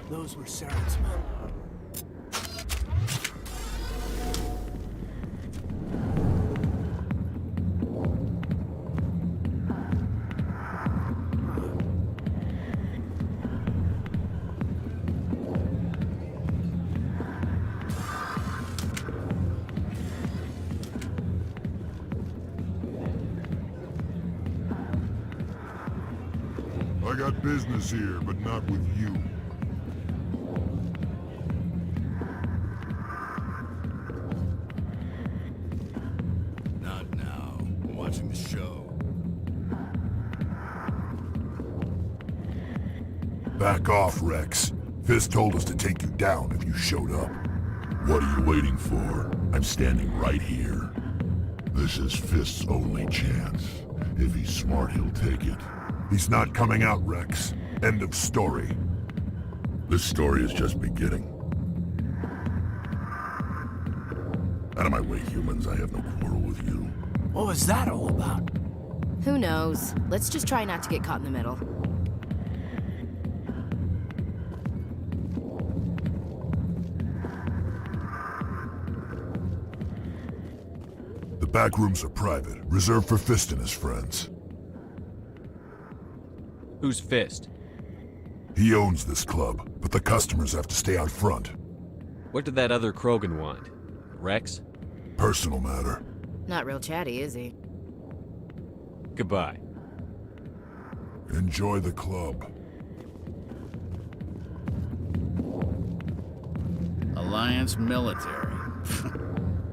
Those were Saren's men. I got business here, but not with you. Not now. I'm watching the show. Back off, Rex. Fist told us to take you down if you showed up. What are you waiting for? I'm standing right here. This is Fist's only chance. If he's smart, he'll take it. He's not coming out, Rex. End of story. This story is just beginning. Out of my way, humans. I have no quarrel with you. What was that all about? Who knows? Let's just try not to get caught in the middle. The back rooms are private, reserved for Fist and his friends. Who's Fist? He owns this club, but the customers have to stay out front. What did that other Krogan want? Rex? Personal matter. Not real chatty, is he? Goodbye. Enjoy the club. Alliance military.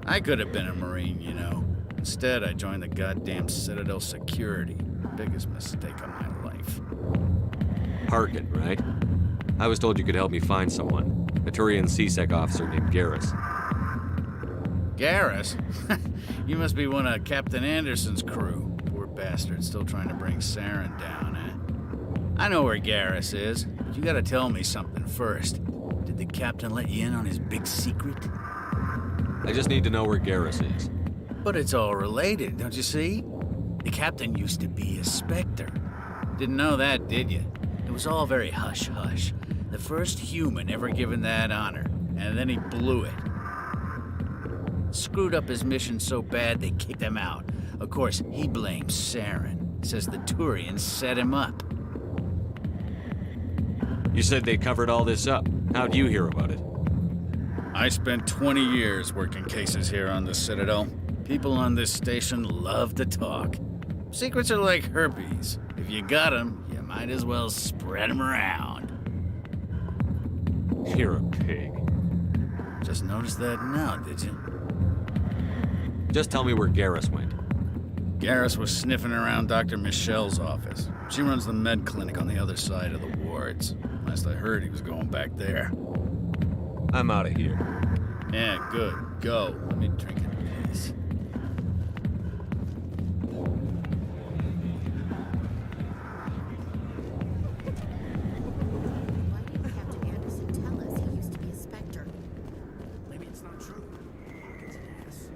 I could have been a Marine, you know. Instead, I joined the goddamn Citadel security. Biggest mistake of my life. Harkin, right? I was told you could help me find someone. A Turian CSEC officer named Garrus. Garrus? You must be one of Captain Anderson's crew. Poor bastard, still trying to bring Saren down, eh? I know where Garrus is, but you gotta tell me something first. Did the captain let you in on his big secret? I just need to know where Garrus is. But it's all related, don't you see? The captain used to be a Spectre. Didn't know that, did you? It was all very hush-hush. The first human ever given that honor, and then he blew it. Screwed up his mission so bad they kicked him out. Of course, he blames Saren. Says the Turians set him up. You said they covered all this up. How'd you hear about it? I spent 20 years working cases here on the Citadel. People on this station love to talk. Secrets are like herpes. If you got them, you might as well spread them around. You're a pig. Just noticed that now, did you? Just tell me where Garrus went. Garrus was sniffing around Dr. Michelle's office. She runs the med clinic on the other side of the wards. Last I heard, he was going back there. I'm out of here. Yeah, good. Go. Let me drink in peace. Why didn't Captain Anderson tell us he used to be a Spectre? Maybe it's not true. Harkin's an ass.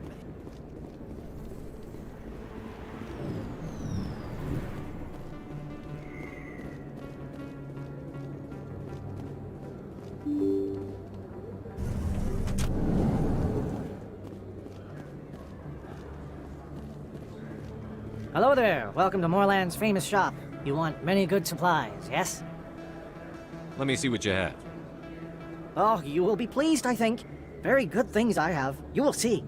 Hello there. Welcome to Moorland's famous shop. You want many good supplies, yes? Let me see what you have. Oh, you will be pleased, I think. Very good things I have. You will see.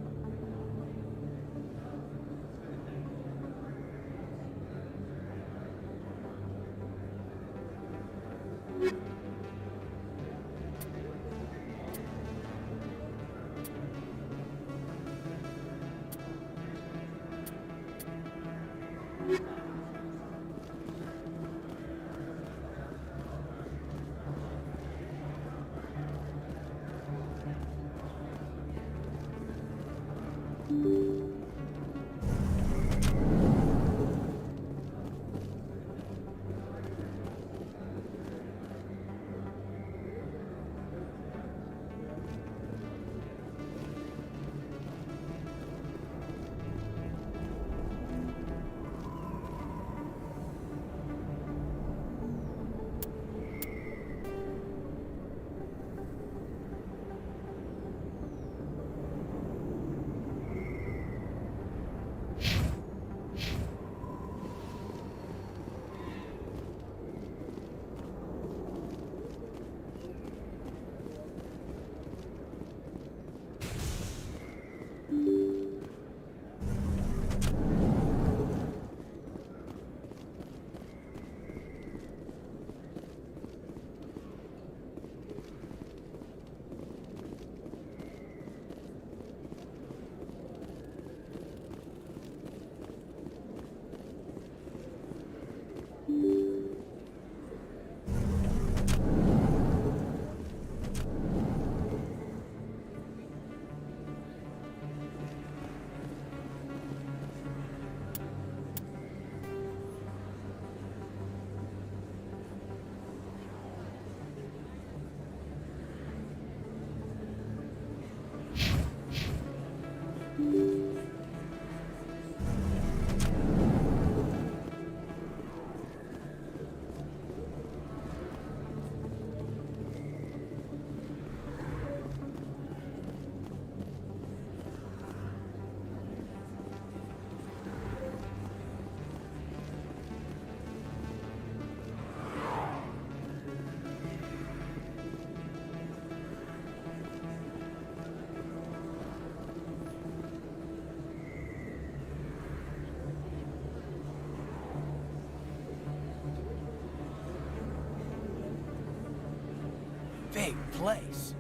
Big place.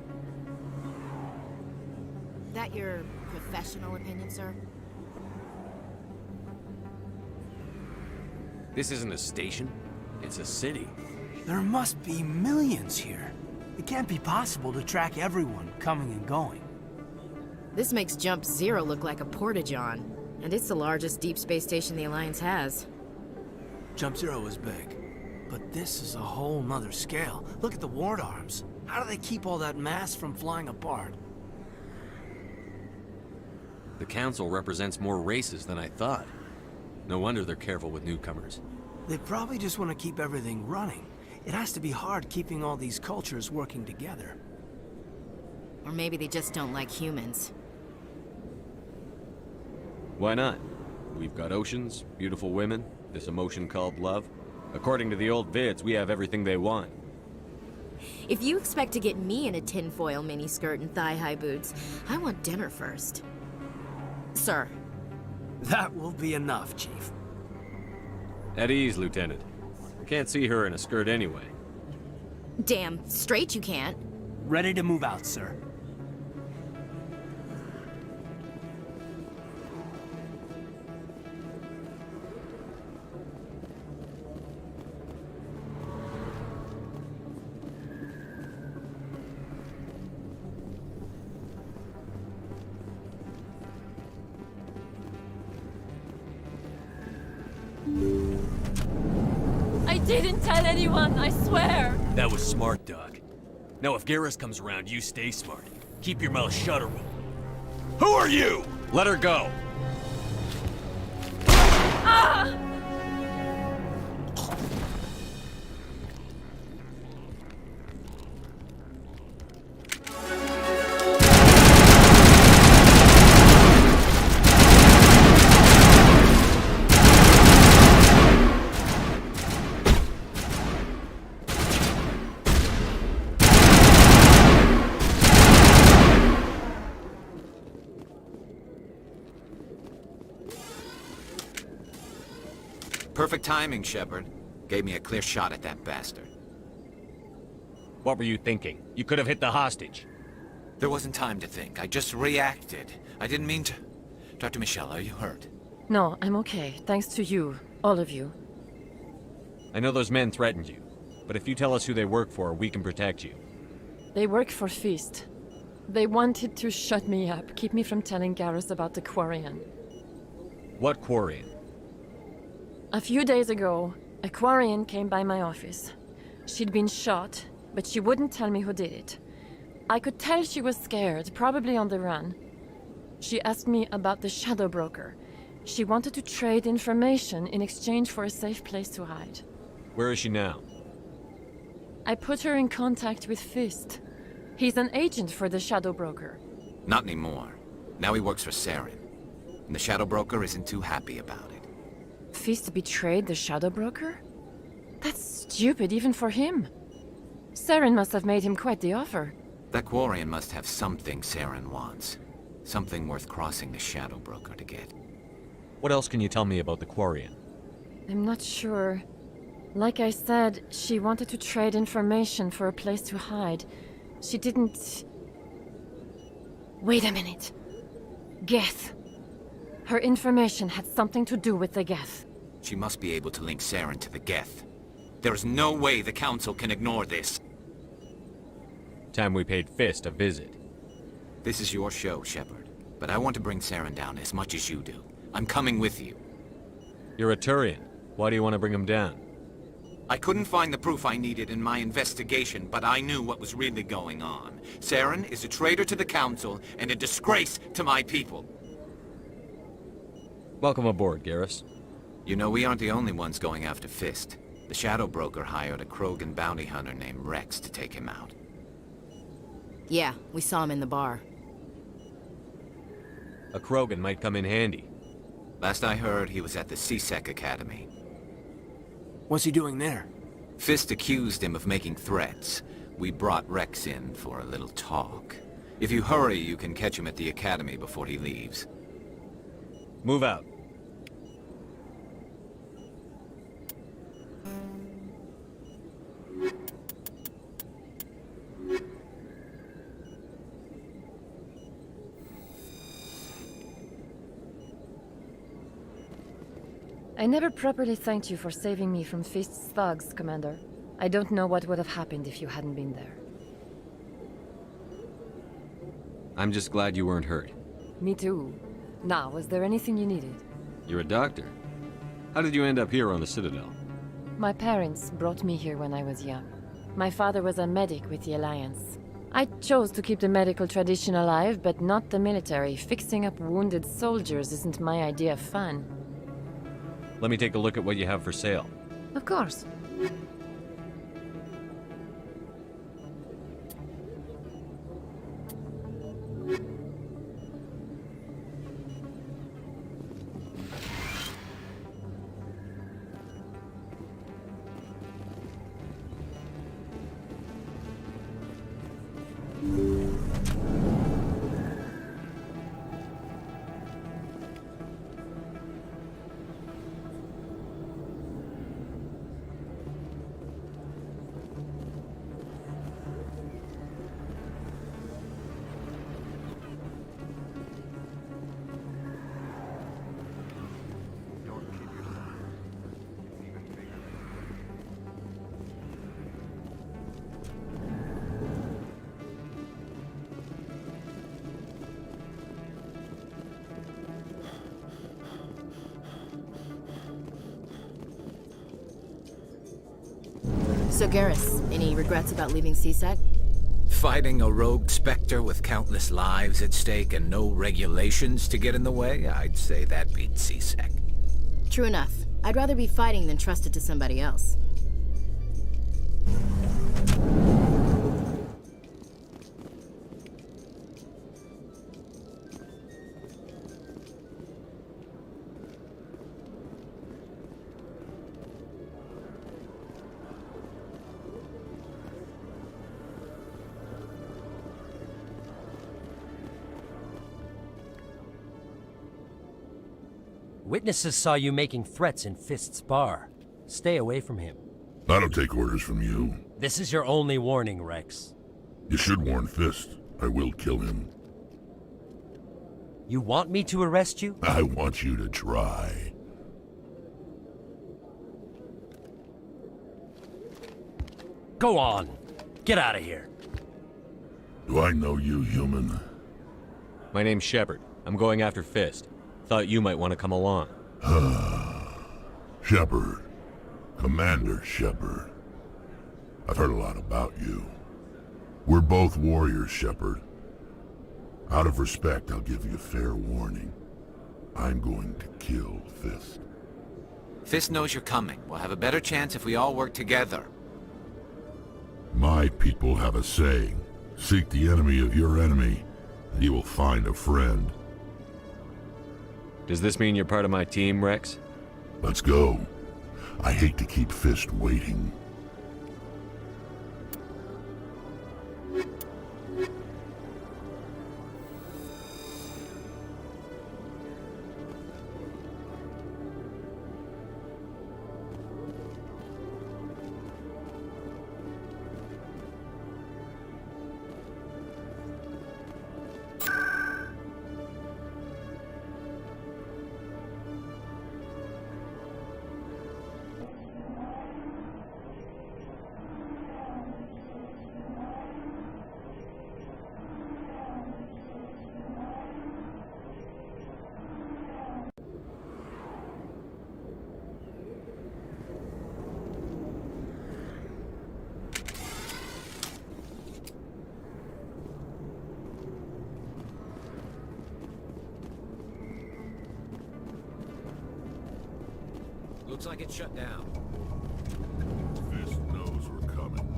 That your professional opinion, sir? This isn't a station. It's a city. There must be millions here. It can't be possible to track everyone coming and going. This makes Jump Zero look like a porta-john, and it's the largest deep space station the Alliance has. Jump Zero is big, but this is a whole nother scale. Look at the ward arms. How do they keep all that mass from flying apart? The Council represents more races than I thought. No wonder they're careful with newcomers. They probably just want to keep everything running. It has to be hard keeping all these cultures working together. Or maybe they just don't like humans. Why not? We've got oceans, beautiful women, this emotion called love. According to the old vids, we have everything they want. If you expect to get me in a tinfoil miniskirt and thigh-high boots, I want dinner first. Sir. That will be enough, Chief. At ease, Lieutenant. I can't see her in a skirt anyway. Damn straight you can't. Ready to move out, sir. I didn't tell anyone, I swear! That was smart, Doc. Now if Garrus comes around, you stay smart. Keep your mouth shut or we'll... Who are you? Let her go! Ah! Perfect timing, Shepard. Gave me a clear shot at that bastard. What were you thinking? You could have hit the hostage. There wasn't time to think. I just reacted. I didn't mean to... Dr. Michelle, are you hurt? No, I'm okay. Thanks to you. All of you. I know those men threatened you, but if you tell us who they work for, we can protect you. They work for Feast. They wanted to shut me up, keep me from telling Garrus about the Quarian. What Quarian? A few days ago, a Quarian came by my office. She'd been shot, but she wouldn't tell me who did it. I could tell she was scared, probably on the run. She asked me about the Shadow Broker. She wanted to trade information in exchange for a safe place to hide. Where is she now? I put her in contact with Fist. He's an agent for the Shadow Broker. Not anymore. Now he works for Saren. And the Shadow Broker isn't too happy about it. Fist betrayed the Shadow Broker? That's stupid even for him. Saren must have made him quite the offer. That Quarian must have something Saren wants. Something worth crossing the Shadow Broker to get. What else can you tell me about the Quarian? I'm not sure. Like I said, she wanted to trade information for a place to hide. She didn't... Wait a minute. Geth. Her information had something to do with the Geth. She must be able to link Saren to the Geth. There is no way the Council can ignore this. Time we paid Fist a visit. This is your show, Shepard. But I want to bring Saren down as much as you do. I'm coming with you. You're a Turian. Why do you want to bring him down? I couldn't find the proof I needed in my investigation, but I knew what was really going on. Saren is a traitor to the Council and a disgrace to my people. Welcome aboard, Garrus. You know, we aren't the only ones going after Fist. The Shadow Broker hired a Krogan bounty hunter named Rex to take him out. Yeah, we saw him in the bar. A Krogan might come in handy. Last I heard, he was at the CSEC Academy. What's he doing there? Fist accused him of making threats. We brought Rex in for a little talk. If you hurry, you can catch him at the Academy before he leaves. Move out. I never properly thanked you for saving me from Fist's thugs, Commander. I don't know what would have happened if you hadn't been there. I'm just glad you weren't hurt. Me too. Now, was there anything you needed? You're a doctor. How did you end up here on the Citadel? My parents brought me here when I was young. My father was a medic with the Alliance. I chose to keep the medical tradition alive, but not the military. Fixing up wounded soldiers isn't my idea of fun. Let me take a look at what you have for sale. Of course. So Garrus, any regrets about leaving CSEC? Fighting a rogue Spectre with countless lives at stake and no regulations to get in the way? I'd say that beats CSEC. True enough. I'd rather be fighting than trusted to somebody else. Witnesses saw you making threats in Fist's bar. Stay away from him. I don't take orders from you. This is your only warning, Rex. You should warn Fist. I will kill him. You want me to arrest you? I want you to try. Go on. Get out of here. Do I know you, human? My name's Shepard. I'm going after Fist. Thought you might want to come along. Shepard. Commander Shepard. I've heard a lot about you. We're both warriors, Shepard. Out of respect, I'll give you fair warning. I'm going to kill Fist. Fist knows you're coming. We'll have a better chance if we all work together. My people have a saying. Seek the enemy of your enemy, and you will find a friend. Does this mean you're part of my team, Rex? Let's go. I hate to keep Fist waiting. Looks like it's shut down. Fist knows we're coming.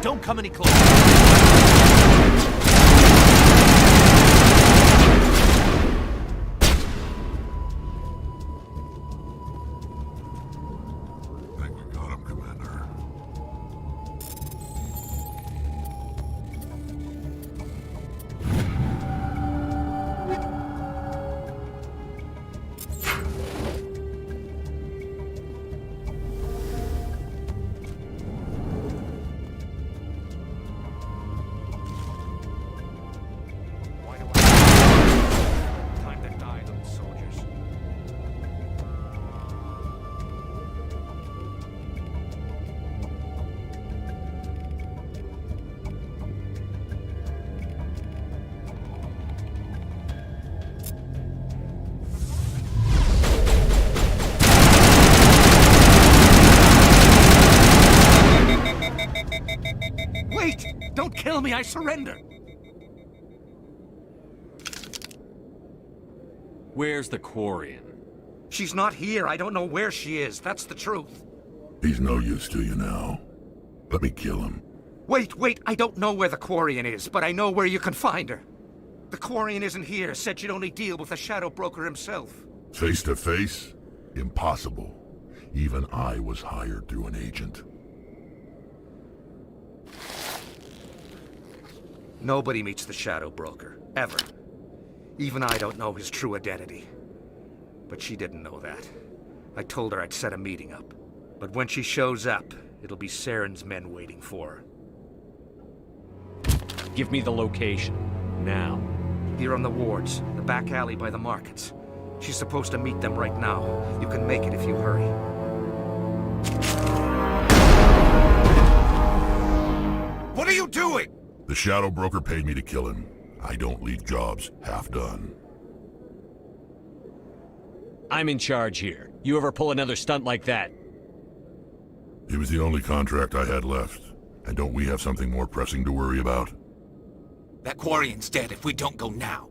Don't come any closer. Think we got him, Commander. me I surrender. Where's the Quarian? She's not here. I don't know where she is. That's the truth. He's no use to you now. Let me kill him. Wait. I don't know where the Quarian is, but I know where you can find her. The Quarian isn't here. Said she'd only deal with the Shadow Broker himself. Face to face? Impossible. Even I was hired through an agent. Nobody meets the Shadow Broker. Ever. Even I don't know his true identity. But she didn't know that. I told her I'd set a meeting up. But when she shows up, it'll be Saren's men waiting for her. Give me the location. Now. Here on the wards, the back alley by the markets. She's supposed to meet them right now. You can make it if you hurry. What are you doing? The Shadow Broker paid me to kill him. I don't leave jobs half done. I'm in charge here. You ever pull another stunt like that? It was the only contract I had left. And don't we have something more pressing to worry about? That Quarian's dead if we don't go now.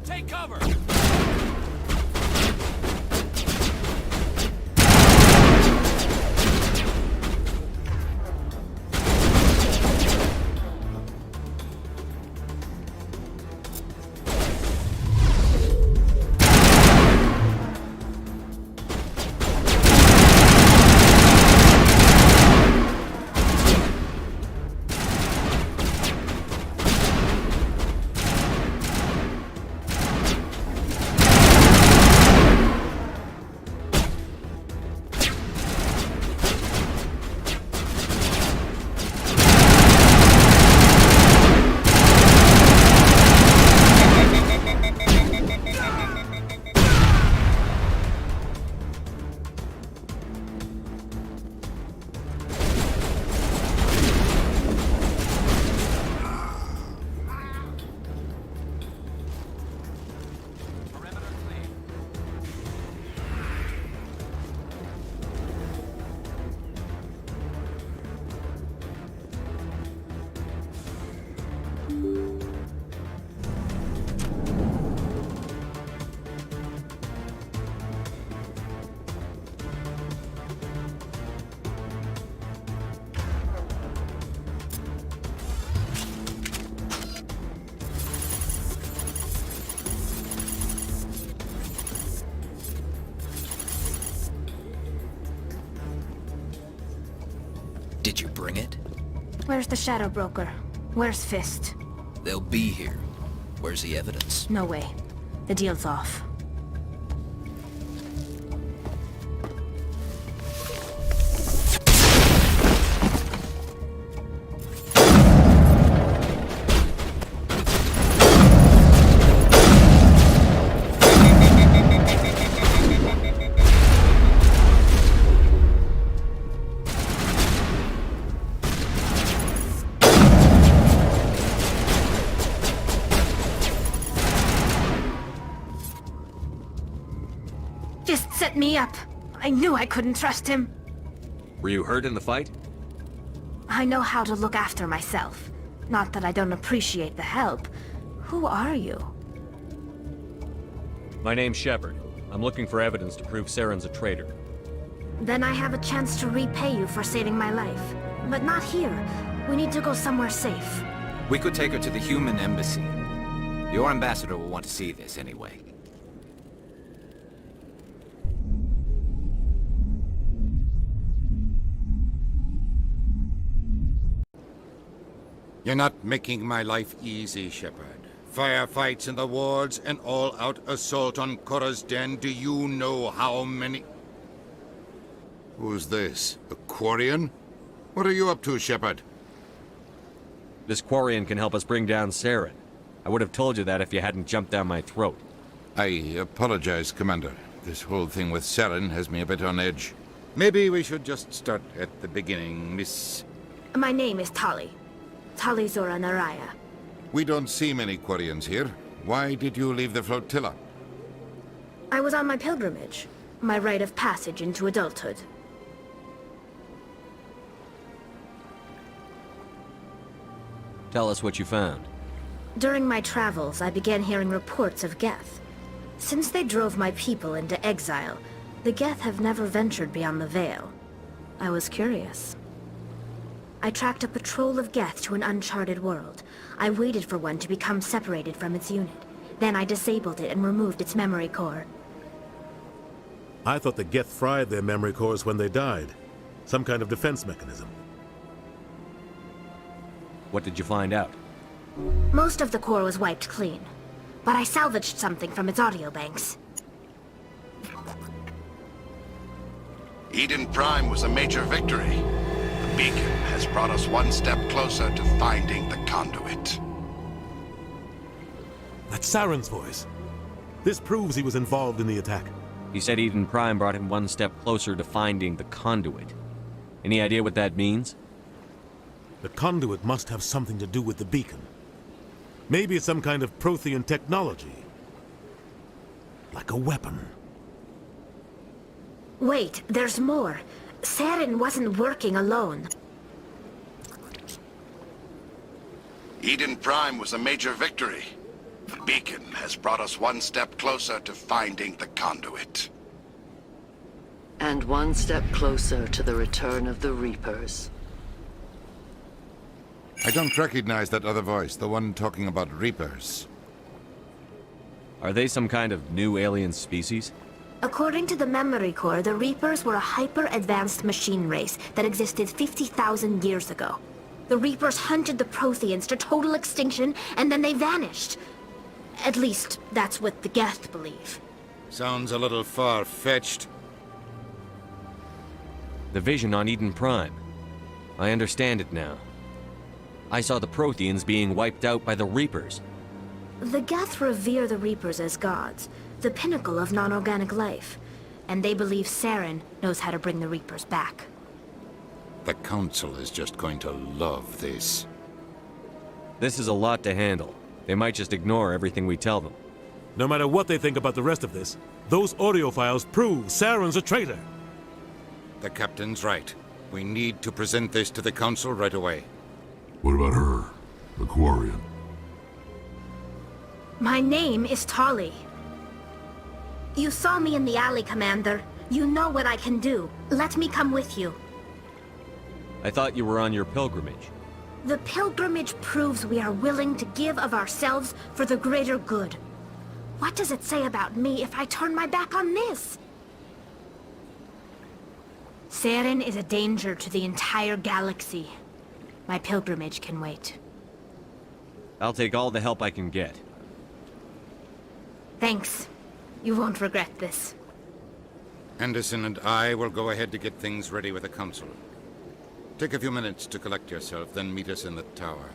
Take cover! Did you bring it? Where's the Shadow Broker? Where's Fist? They'll be here. Where's the evidence? No way. The deal's off. Just set me up. I knew I couldn't trust him. Were you hurt in the fight? I know how to look after myself. Not that I don't appreciate the help. Who are you? My name's Shepard. I'm looking for evidence to prove Saren's a traitor. Then I have a chance to repay you for saving my life. But not here. We need to go somewhere safe. We could take her to the human embassy. Your ambassador will want to see this anyway. You're not making my life easy, Shepard. Firefights in the wards, an all-out assault on Korra's den. Do you know how many... Who's this? A Quarian? What are you up to, Shepard? This Quarian can help us bring down Saren. I would have told you that if you hadn't jumped down my throat. I apologize, Commander. This whole thing with Saren has me a bit on edge. Maybe we should just start at the beginning, Miss... My name is Tali. Tali Zora Naraya. We don't see many Quarians here. Why did you leave the flotilla? I was on my pilgrimage. My rite of passage into adulthood. Tell us what you found. During my travels, I began hearing reports of Geth. Since they drove my people into exile, the Geth have never ventured beyond the Veil. I was curious. I tracked a patrol of Geth to an uncharted world. I waited for one to become separated from its unit. Then I disabled it and removed its memory core. I thought the Geth fried their memory cores when they died. Some kind of defense mechanism. What did you find out? Most of the core was wiped clean, but I salvaged something from its audio banks. Eden Prime was a major victory. The beacon has brought us one step closer to finding the conduit. That's Saren's voice. This proves he was involved in the attack. He said Eden Prime brought him one step closer to finding the conduit. Any idea what that means? The conduit must have something to do with the beacon. Maybe it's some kind of Prothean technology. Like a weapon. Wait, there's more. Saren wasn't working alone. Eden Prime was a major victory. The beacon has brought us one step closer to finding the conduit. And one step closer to the return of the Reapers. I don't recognize that other voice, the one talking about Reapers. Are they some kind of new alien species? According to the memory core, the Reapers were a hyper-advanced machine race that existed 50,000 years ago. The Reapers hunted the Protheans to total extinction, and then they vanished. At least, that's what the Geth believe. Sounds a little far-fetched. The vision on Eden Prime. I understand it now. I saw the Protheans being wiped out by the Reapers. The Geth revere the Reapers as gods, the pinnacle of non-organic life. And they believe Saren knows how to bring the Reapers back. The Council is just going to love this. This is a lot to handle. They might just ignore everything we tell them. No matter what they think about the rest of this, those audio files prove Saren's a traitor. The Captain's right. We need to present this to the Council right away. What about her? The Quarian? My name is Tali. You saw me in the alley, Commander. You know what I can do. Let me come with you. I thought you were on your pilgrimage. The pilgrimage proves we are willing to give of ourselves for the greater good. What does it say about me if I turn my back on this? Saren is a danger to the entire galaxy. My pilgrimage can wait. I'll take all the help I can get. Thanks. You won't regret this. Anderson and I will go ahead to get things ready with the Council. Take a few minutes to collect yourself, then meet us in the tower.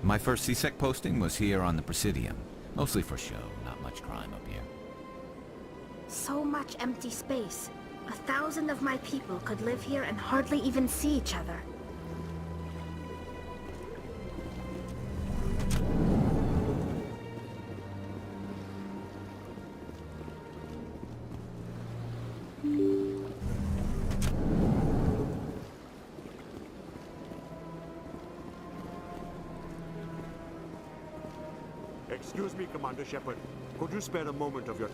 My first CSEC posting was here on the Presidium. Mostly for show, not much crime up here. So much empty space. 1,000 of my people could live here and hardly even see each other. Excuse me, Commander Shepard. Could you spare a moment of your...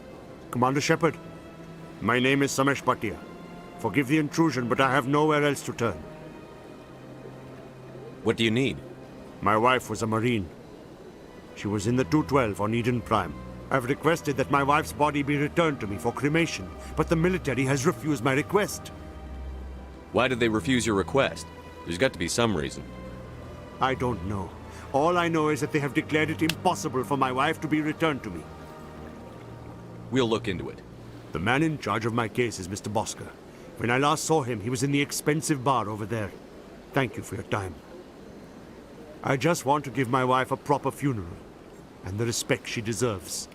Commander Shepard, my name is Samesh Bhatia. Forgive the intrusion, but I have nowhere else to turn. What do you need? My wife was a Marine. She was in the 212 on Eden Prime. I've requested that my wife's body be returned to me for cremation, but the military has refused my request. Why did they refuse your request? There's got to be some reason. I don't know. All I know is that they have declared it impossible for my wife to be returned to me. We'll look into it. The man in charge of my case is Mr. Bosker. When I last saw him, he was in the expensive bar over there. Thank you for your time. I just want to give my wife a proper funeral, and the respect she deserves.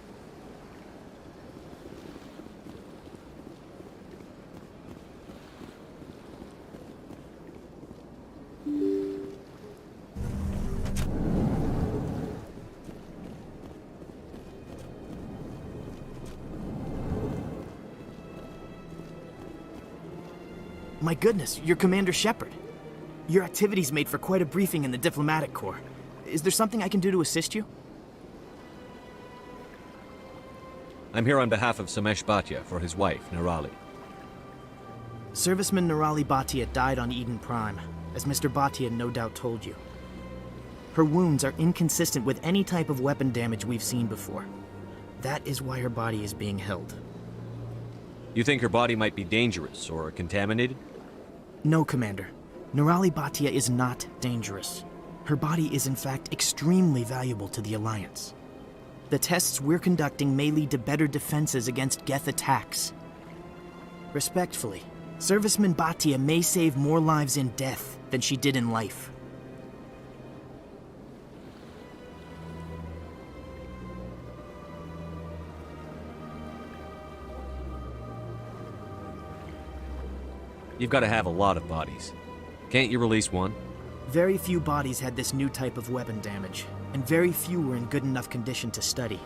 My goodness, you're Commander Shepard. Your activities made for quite a briefing in the Diplomatic Corps. Is there something I can do to assist you? I'm here on behalf of Samesh Bhatia for his wife, Nirali. Serviceman Nirali Bhatia died on Eden Prime, as Mr. Bhatia no doubt told you. Her wounds are inconsistent with any type of weapon damage we've seen before. That is why her body is being held. You think her body might be dangerous or contaminated? No, Commander. Nirali Bhatia is not dangerous. Her body is in fact extremely valuable to the Alliance. The tests we're conducting may lead to better defenses against Geth attacks. Respectfully, Serviceman Bhatia may save more lives in death than she did in life. You've got to have a lot of bodies. Can't you release one? Very few bodies had this new type of weapon damage, and very few were in good enough condition to study.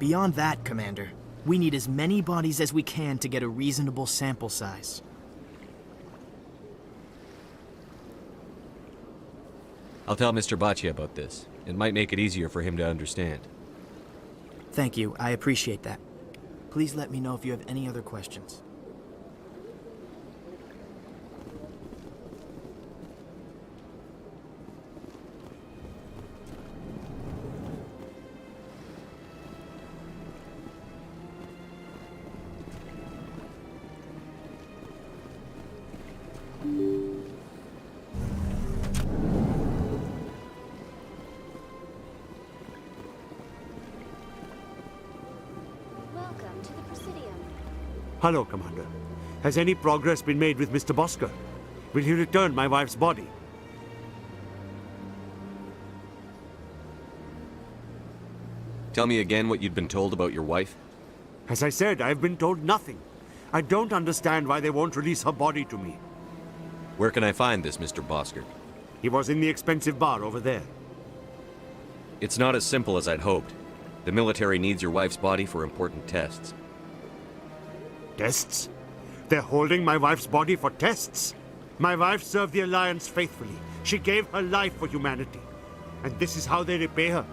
Beyond that, Commander, we need as many bodies as we can to get a reasonable sample size. I'll tell Mr. Bhatia about this. It might make it easier for him to understand. Thank you, I appreciate that. Please let me know if you have any other questions. Welcome to the Presidium. Hello, Commander. Has any progress been made with Mr. Bosker? Will he return my wife's body? Tell me again what you'd been told about your wife? As I said, I've been told nothing. I don't understand why they won't release her body to me. Where can I find this Mr. Bosker? He was in the expensive bar over there. It's not as simple as I'd hoped. The military needs your wife's body for important tests. Tests? They're holding my wife's body for tests? My wife served the Alliance faithfully. She gave her life for humanity. And this is how they repay her.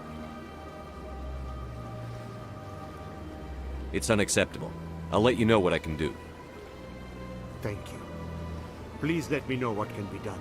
It's unacceptable. I'll let you know what I can do. Thank you. Please let me know what can be done.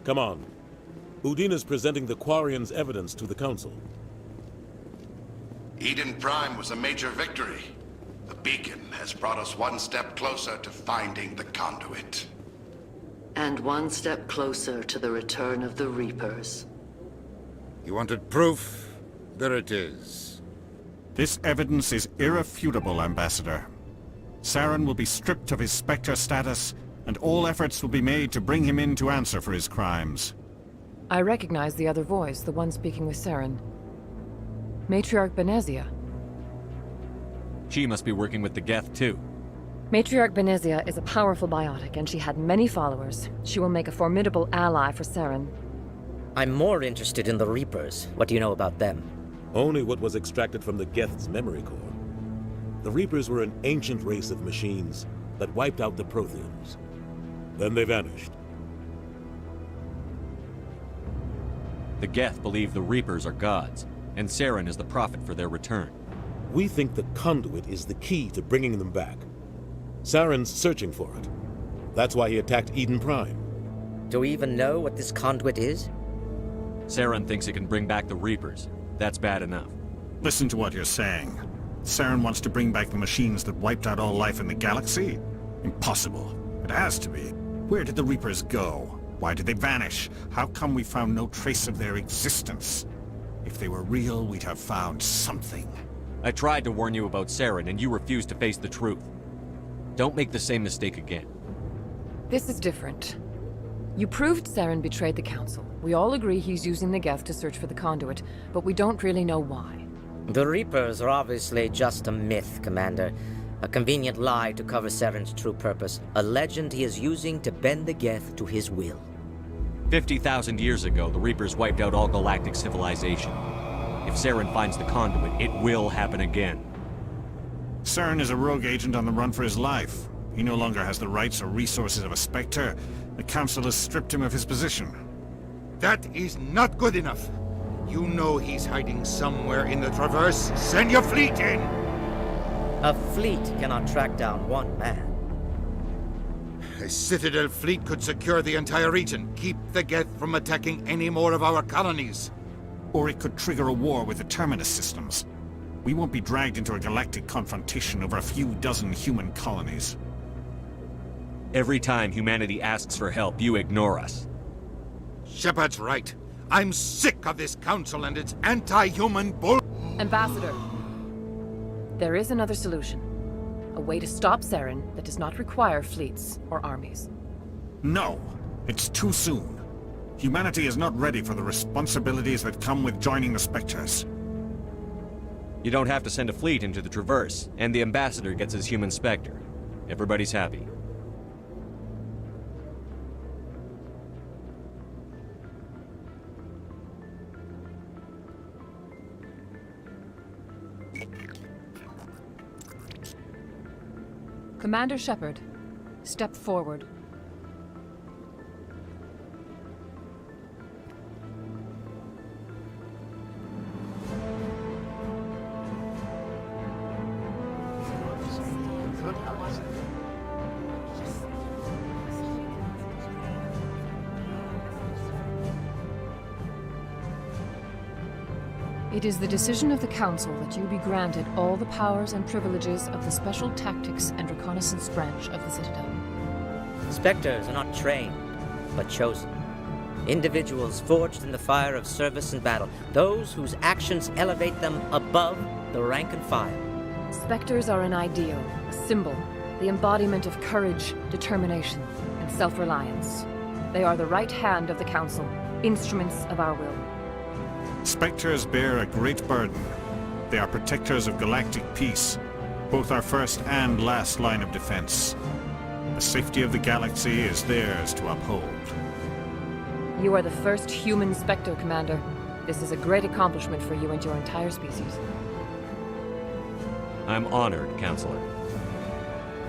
Come on. Udina's presenting the Quarian's evidence to the Council. Eden Prime was a major victory. The beacon has brought us one step closer to finding the conduit. And one step closer to the return of the Reapers. You wanted proof? There it is. This evidence is irrefutable, Ambassador. Saren will be stripped of his Spectre status, and all efforts will be made to bring him in to answer for his crimes. I recognize the other voice, the one speaking with Saren. Matriarch Benezia. She must be working with the Geth, too. Matriarch Benezia is a powerful biotic, and she had many followers. She will make a formidable ally for Saren. I'm more interested in the Reapers. What do you know about them? Only what was extracted from the Geth's memory core. The Reapers were an ancient race of machines that wiped out the Protheans. Then they vanished. The Geth believe the Reapers are gods, and Saren is the prophet for their return. We think the conduit is the key to bringing them back. Saren's searching for it. That's why he attacked Eden Prime. Do we even know what this conduit is? Saren thinks it can bring back the Reapers. That's bad enough. Listen to what you're saying. Saren wants to bring back the machines that wiped out all life in the galaxy? Impossible. It has to be. Where did the Reapers go? Why did they vanish? How come we found no trace of their existence? If they were real, we'd have found something. I tried to warn you about Saren, and you refused to face the truth. Don't make the same mistake again. This is different. You proved Saren betrayed the Council. We all agree he's using the Geth to search for the conduit, but we don't really know why. The Reapers are obviously just a myth, Commander. A convenient lie to cover Saren's true purpose. A legend he is using to bend the Geth to his will. 50,000 years ago, the Reapers wiped out all galactic civilization. If Saren finds the conduit, it will happen again. Saren is a rogue agent on the run for his life. He no longer has the rights or resources of a Spectre. The Council has stripped him of his position. That is not good enough. You know he's hiding somewhere in the Traverse. Send your fleet in! A fleet cannot track down one man. A Citadel fleet could secure the entire region, keep the Geth from attacking any more of our colonies. Or it could trigger a war with the Terminus systems. We won't be dragged into a galactic confrontation over a few dozen human colonies. Every time humanity asks for help, you ignore us. Shepard's right. I'm sick of this council and its anti-human bull... Ambassador, there is another solution. A way to stop Saren that does not require fleets or armies. No, it's too soon. Humanity is not ready for the responsibilities that come with joining the Spectres. You don't have to send a fleet into the Traverse, and the Ambassador gets his human Spectre. Everybody's happy. Commander Shepard, step forward. It is the decision of the Council that you be granted all the powers and privileges of the Special Tactics and Reconnaissance Branch of the Citadel. Spectres are not trained, but chosen. Individuals forged in the fire of service and battle. Those whose actions elevate them above the rank and file. Spectres are an ideal, a symbol, the embodiment of courage, determination, and self-reliance. They are the right hand of the Council, instruments of our will. Spectres bear a great burden. They are protectors of galactic peace, both our first and last line of defense. The safety of the galaxy is theirs to uphold. You are the first human Spectre, Commander. This is a great accomplishment for you and your entire species. I'm honored, Counselor.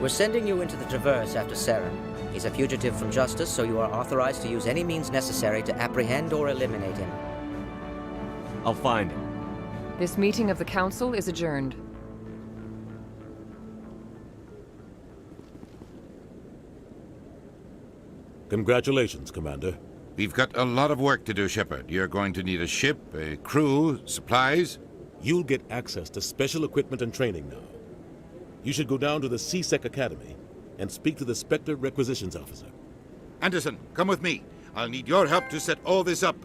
We're sending you into the Traverse after Saren. He's a fugitive from justice, so you are authorized to use any means necessary to apprehend or eliminate him. I'll find him. This meeting of the Council is adjourned. Congratulations, Commander. We've got a lot of work to do, Shepard. You're going to need a ship, a crew, supplies. You'll get access to special equipment and training now. You should go down to the C-Sec Academy and speak to the Spectre Requisitions Officer. Anderson, come with me. I'll need your help to set all this up.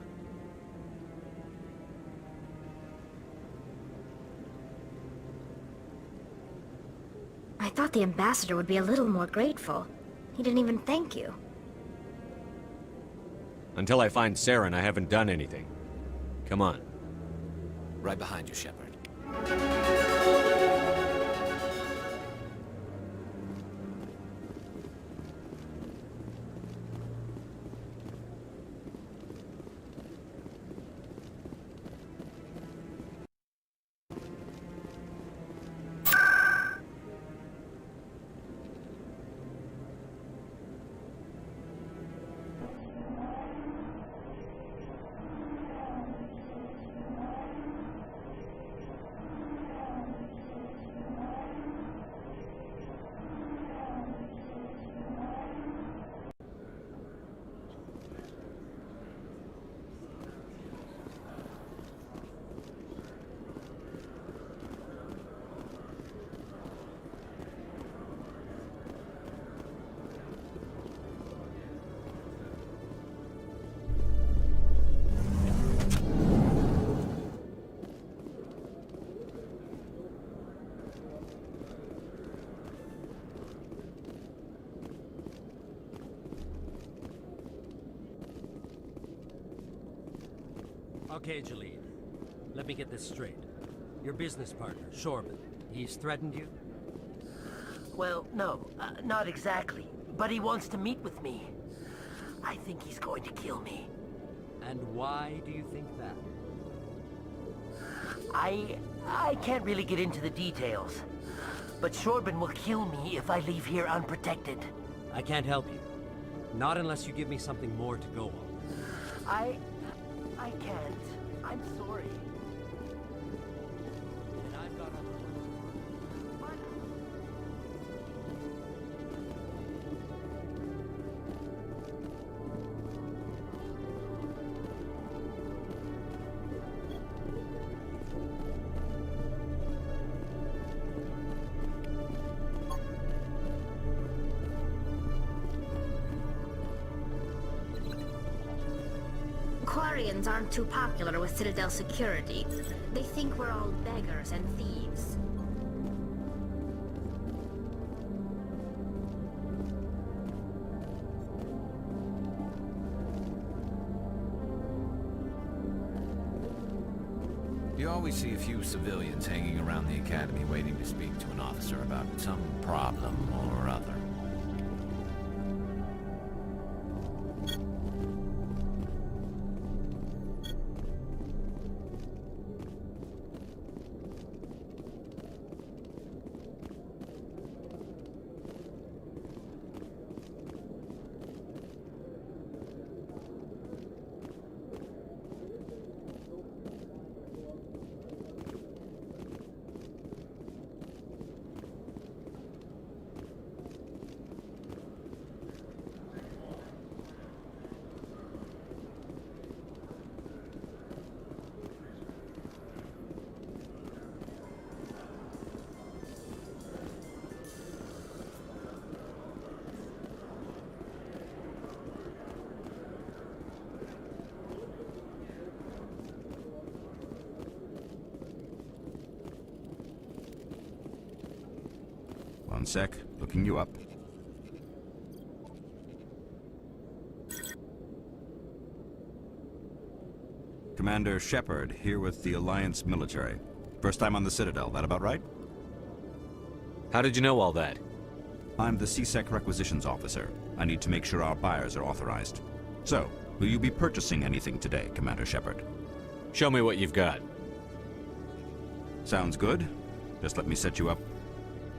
I thought the Ambassador would be a little more grateful. He didn't even thank you. Until I find Saren, I haven't done anything. Come on. Right behind you, Shepard. Okay, Jalid. Let me get this straight. Your business partner, Shorban, he's threatened you? Well, no, not exactly. But he wants to meet with me. I think he's going to kill me. And why do you think that? I can't really get into the details. But Shorban will kill me if I leave here unprotected. I can't help you. Not unless you give me something more to go on. I can't. I'm sorry. And I've got other work to do. Quarians aren't too popular with Citadel security. They think we're all beggars and thieves. You always see a few civilians hanging around the academy waiting to speak to an officer about some problem or other. One sec, looking you up. Commander Shepard, here with the Alliance military. First time on the Citadel, that about right? How did you know all that? I'm the CSEC requisitions officer. I need to make sure our buyers are authorized. So, will you be purchasing anything today, Commander Shepard? Show me what you've got. Sounds good. Just let me set you up.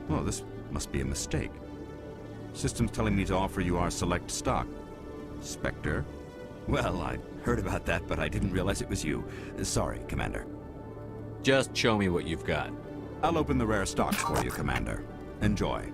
Oh, this must be a mistake. System's telling me to offer you our select stock. Spectre? Well, I heard about that, but I didn't realize it was you. Sorry, Commander. Just show me what you've got. I'll open the rare stocks for you, Commander. Enjoy.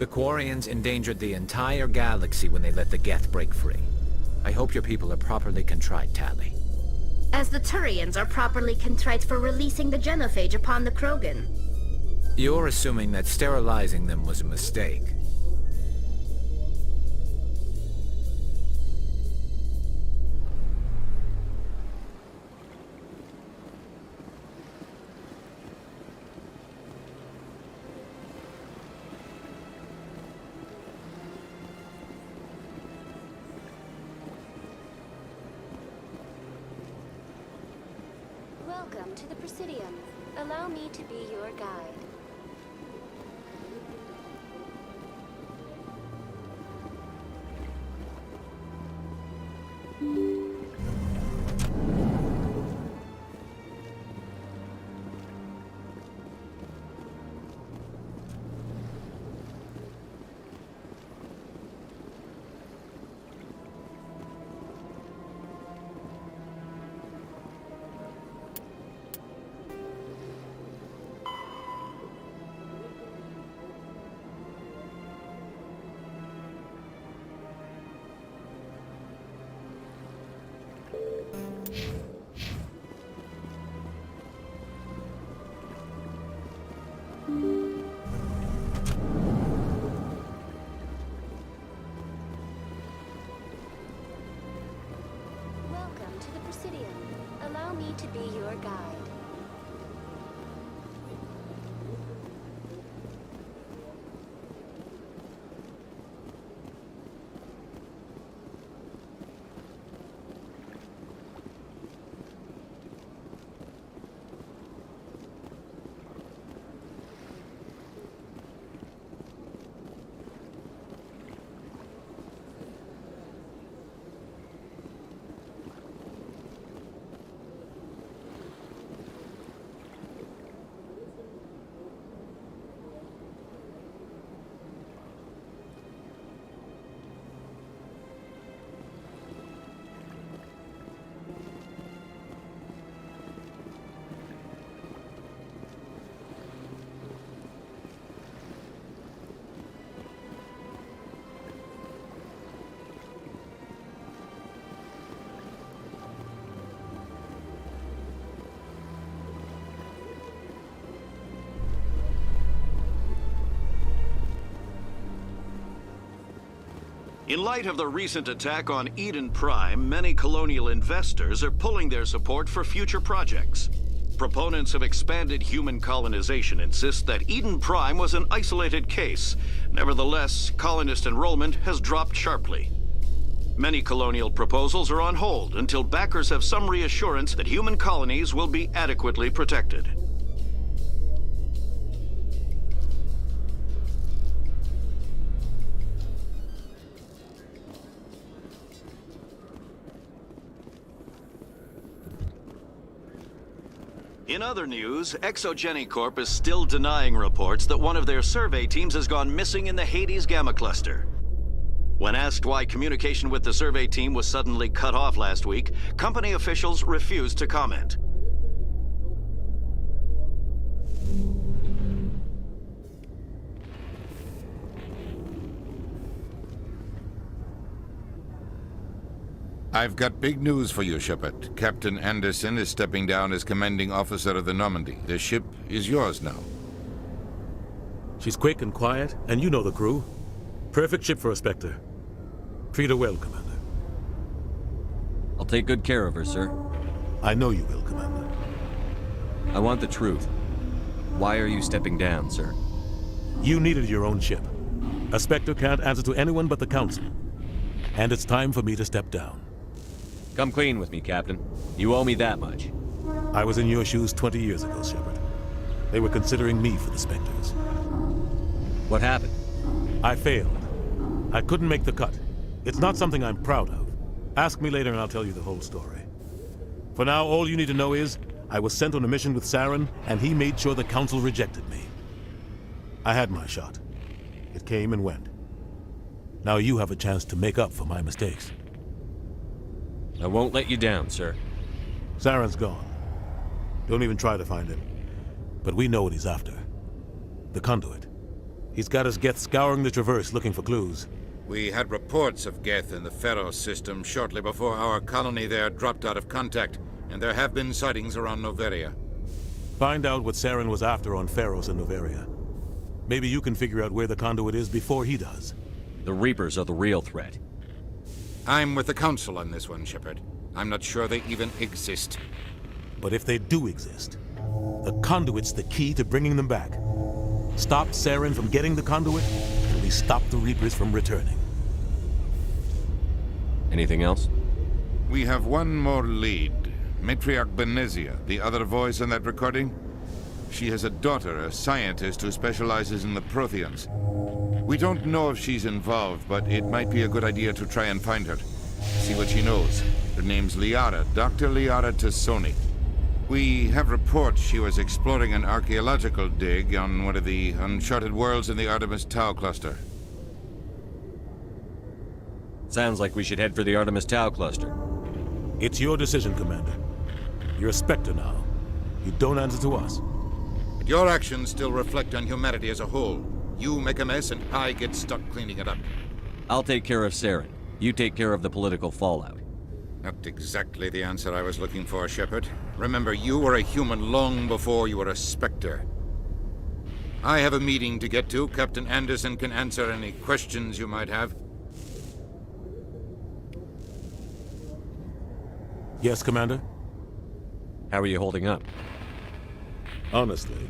The Quarians endangered the entire galaxy when they let the Geth break free. I hope your people are properly contrite, Tali. As the Turians are properly contrite for releasing the genophage upon the Krogan. You're assuming that sterilizing them was a mistake. Welcome to the Presidium. Allow me to be your guide. Welcome to the Presidium. Allow me to be your guide. In light of the recent attack on Eden Prime, many colonial investors are pulling their support for future projects. Proponents of expanded human colonization insist that Eden Prime was an isolated case. Nevertheless, colonist enrollment has dropped sharply. Many colonial proposals are on hold until backers have some reassurance that human colonies will be adequately protected. In other news, Exogeny Corp is still denying reports that one of their survey teams has gone missing in the Hades Gamma Cluster. When asked why communication with the survey team was suddenly cut off last week, company officials refused to comment. I've got big news for you, Shepard. Captain Anderson is stepping down as commanding officer of the Normandy. The ship is yours now. She's quick and quiet, and you know the crew. Perfect ship for a Spectre. Treat her well, Commander. I'll take good care of her, sir. I know you will, Commander. I want the truth. Why are you stepping down, sir? You needed your own ship. A Spectre can't answer to anyone but the Council. And it's time for me to step down. Come clean with me, Captain. You owe me that much. I was in your shoes 20 years ago, Shepard. They were considering me for the Spectres. What happened? I failed. I couldn't make the cut. It's not something I'm proud of. Ask me later and I'll tell you the whole story. For now, all you need to know is, I was sent on a mission with Saren, and he made sure the Council rejected me. I had my shot. It came and went. Now you have a chance to make up for my mistakes. I won't let you down, sir. Saren's gone. Don't even try to find him. But we know what he's after. The conduit. He's got his Geth scouring the Traverse looking for clues. We had reports of Geth in the Pharos system shortly before our colony there dropped out of contact, and there have been sightings around Noveria. Find out what Saren was after on Pharos and Noveria. Maybe you can figure out where the conduit is before he does. The Reapers are the real threat. I'm with the Council on this one, Shepard. I'm not sure they even exist. But if they do exist, the conduit's the key to bringing them back. Stop Saren from getting the conduit, and we stop the Reapers from returning. Anything else? We have one more lead. Matriarch Benezia, the other voice in that recording. She has a daughter, a scientist who specializes in the Protheans. We don't know if she's involved, but it might be a good idea to try and find her. See what she knows. Her name's Liara, Dr. Liara Tassoni. We have reports she was exploring an archaeological dig on one of the uncharted worlds in the Artemis Tau cluster. Sounds like we should head for the Artemis Tau cluster. It's your decision, Commander. You're a Spectre now. You don't answer to us. But your actions still reflect on humanity as a whole. You make a mess and I get stuck cleaning it up. I'll take care of Saren. You take care of the political fallout. Not exactly the answer I was looking for, Shepard. Remember, you were a human long before you were a Spectre. I have a meeting to get to. Captain Anderson can answer any questions you might have. Yes, Commander? How are you holding up? Honestly,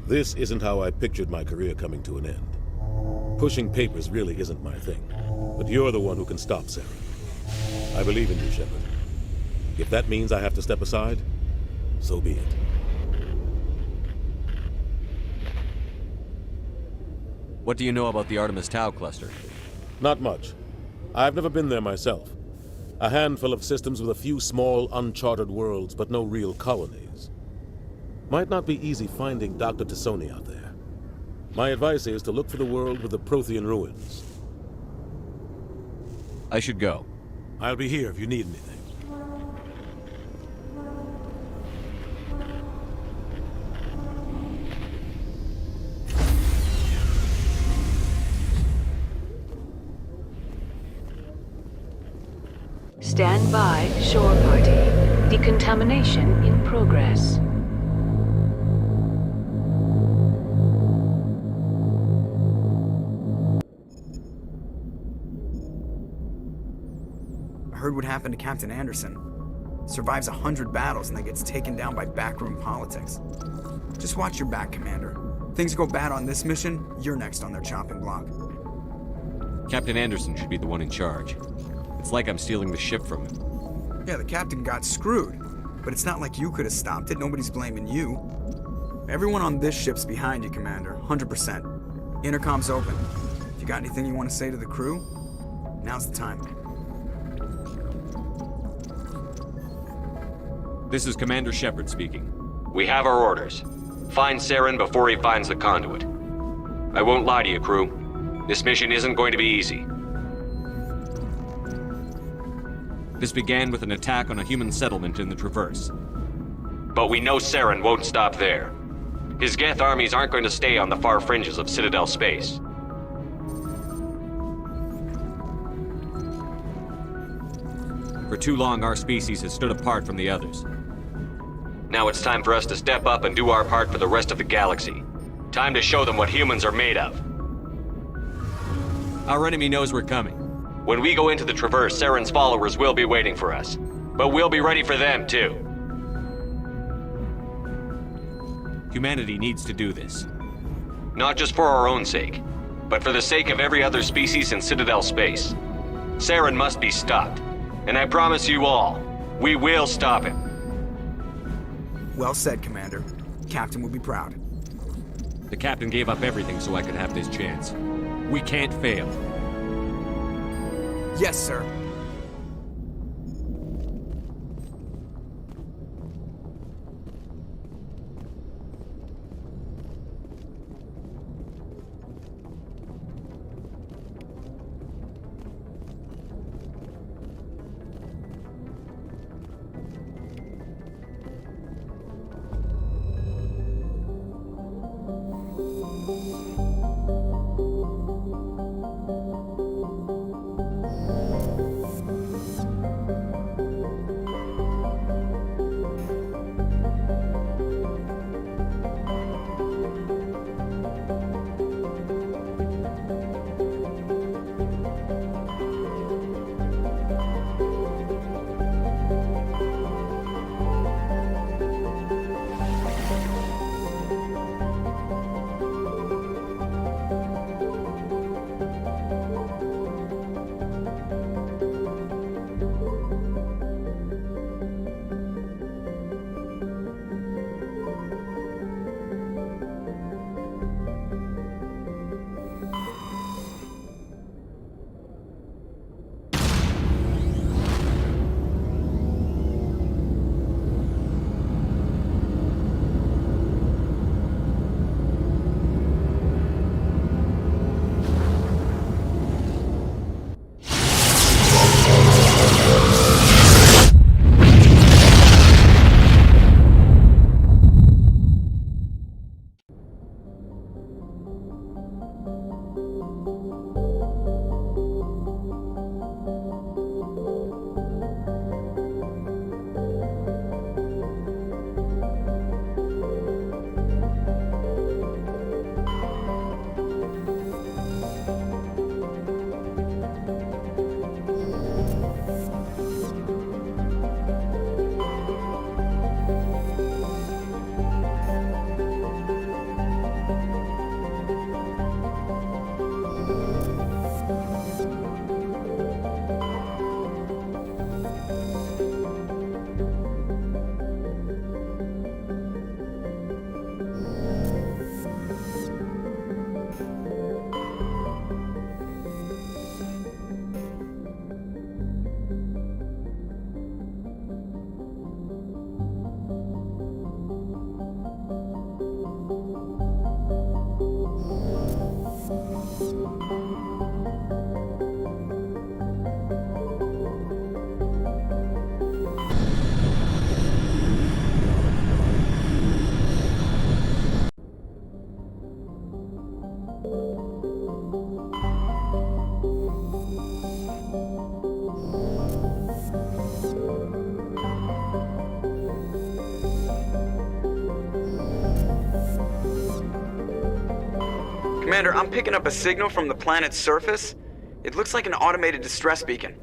this isn't how I pictured my career coming to an end. Pushing papers really isn't my thing. But you're the one who can stop Saren. I believe in you, Shepard. If that means I have to step aside, so be it. What do you know about the Artemis Tau cluster? Not much. I've never been there myself. A handful of systems with a few small, uncharted worlds, but no real colonies. Might not be easy finding Dr. Tassoni out there. My advice is to look for the world with the Prothean ruins. I should go. I'll be here if you need anything. Stand by, shore party. Decontamination in progress. I heard what happened to Captain Anderson. Survives 100 battles and then gets taken down by backroom politics. Just watch your back, Commander. Things go bad on this mission, you're next on their chopping block. Captain Anderson should be the one in charge. It's like I'm stealing the ship from him. Yeah, the captain got screwed. But it's not like you could have stopped it. Nobody's blaming you. Everyone on this ship's behind you, Commander. 100%. Intercom's open. If you got anything you want to say to the crew, now's the time. This is Commander Shepard speaking. We have our orders. Find Saren before he finds the conduit. I won't lie to you, crew. This mission isn't going to be easy. This began with an attack on a human settlement in the Traverse. But we know Saren won't stop there. His Geth armies aren't going to stay on the far fringes of Citadel space. For too long, our species has stood apart from the others. Now it's time for us to step up and do our part for the rest of the galaxy. Time to show them what humans are made of. Our enemy knows we're coming. When we go into the Traverse, Saren's followers will be waiting for us. But we'll be ready for them, too. Humanity needs to do this. Not just for our own sake, but for the sake of every other species in Citadel space. Saren must be stopped. And I promise you all, we will stop him. Well said, Commander. Captain will be proud. The captain gave up everything so I could have this chance. We can't fail. Yes, sir. Commander, I'm picking up a signal from the planet's surface. It looks like an automated distress beacon.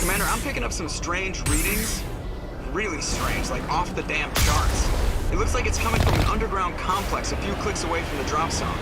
Commander, I'm picking up some strange readings. Really strange, like off the damn charts. It looks like it's coming from an underground complex a few clicks away from the drop zone.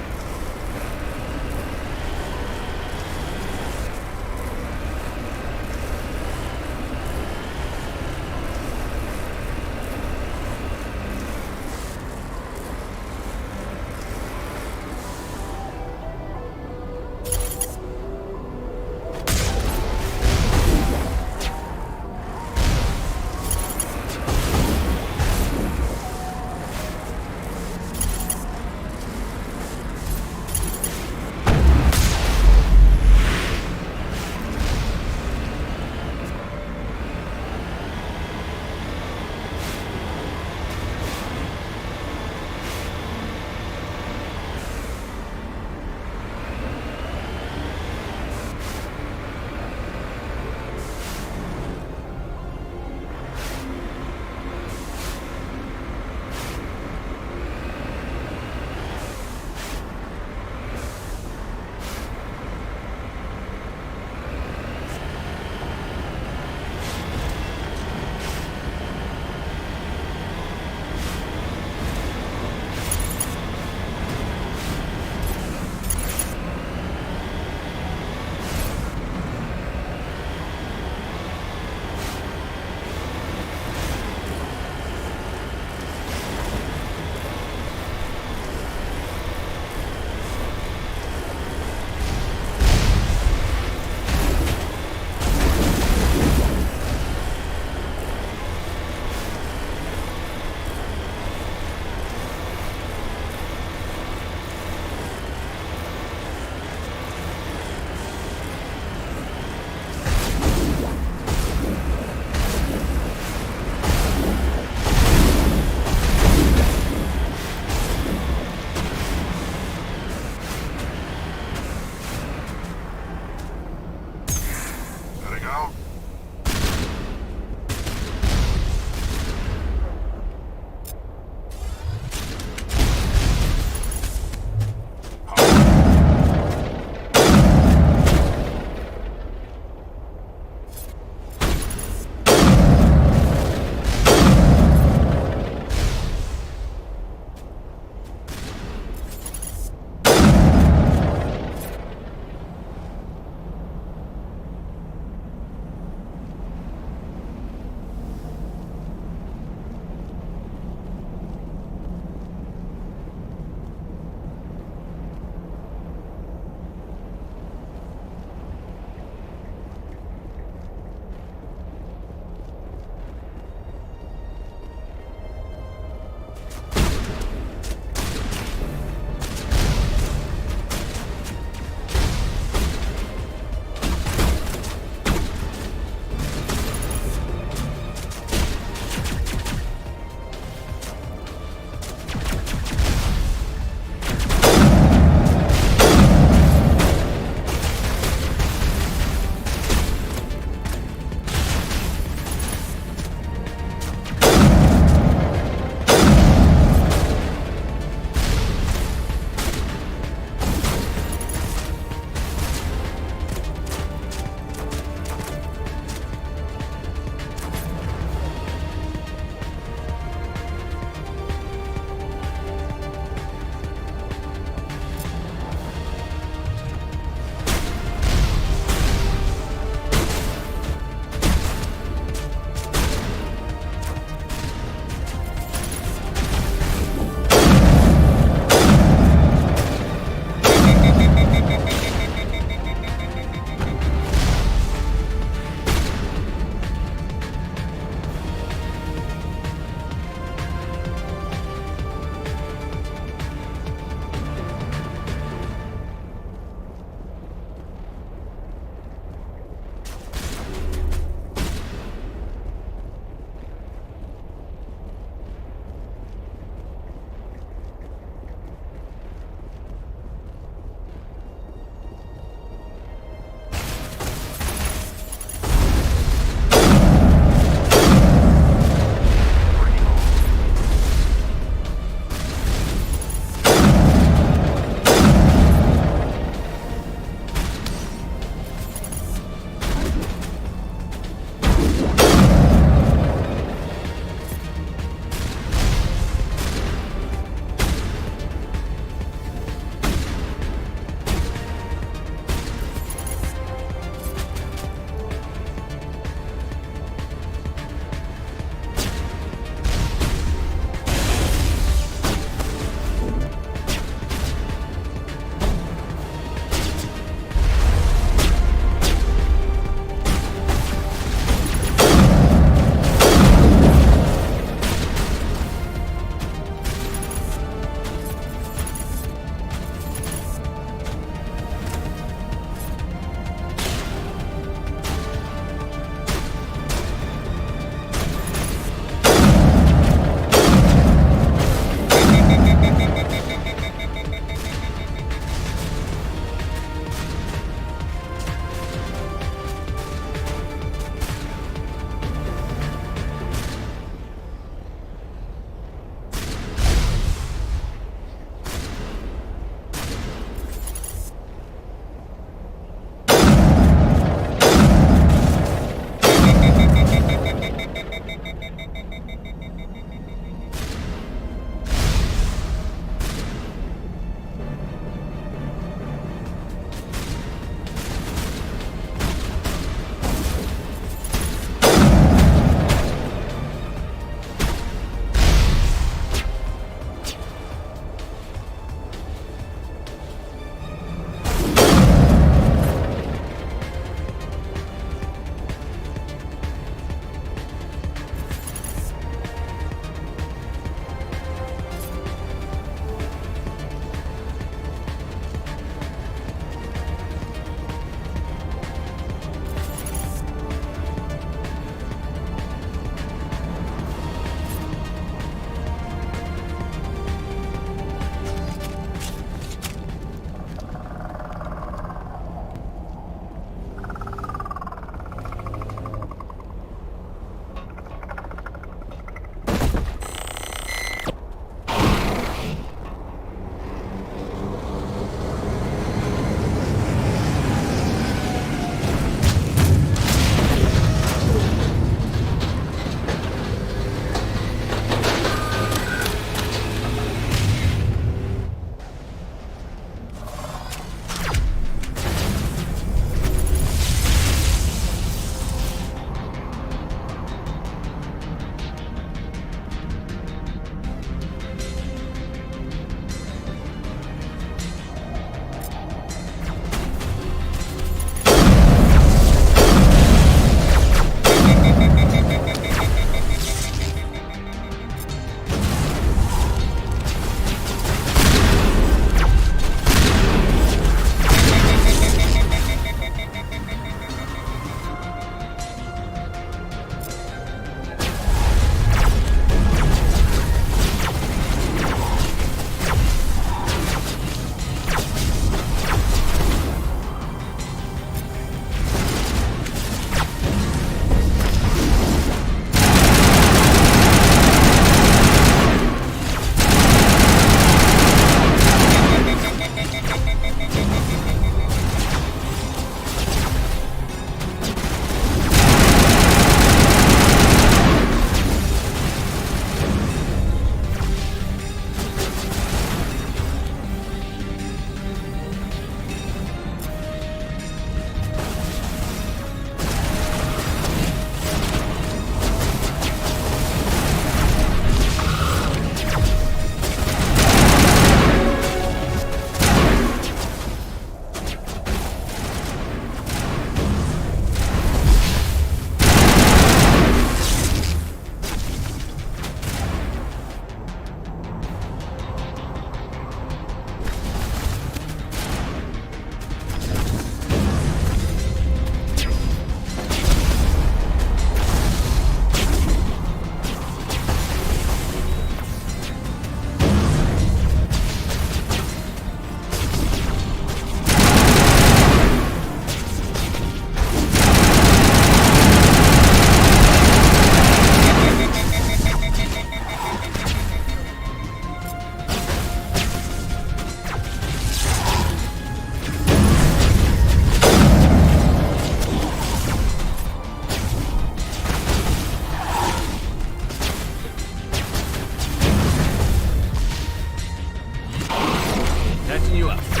you up.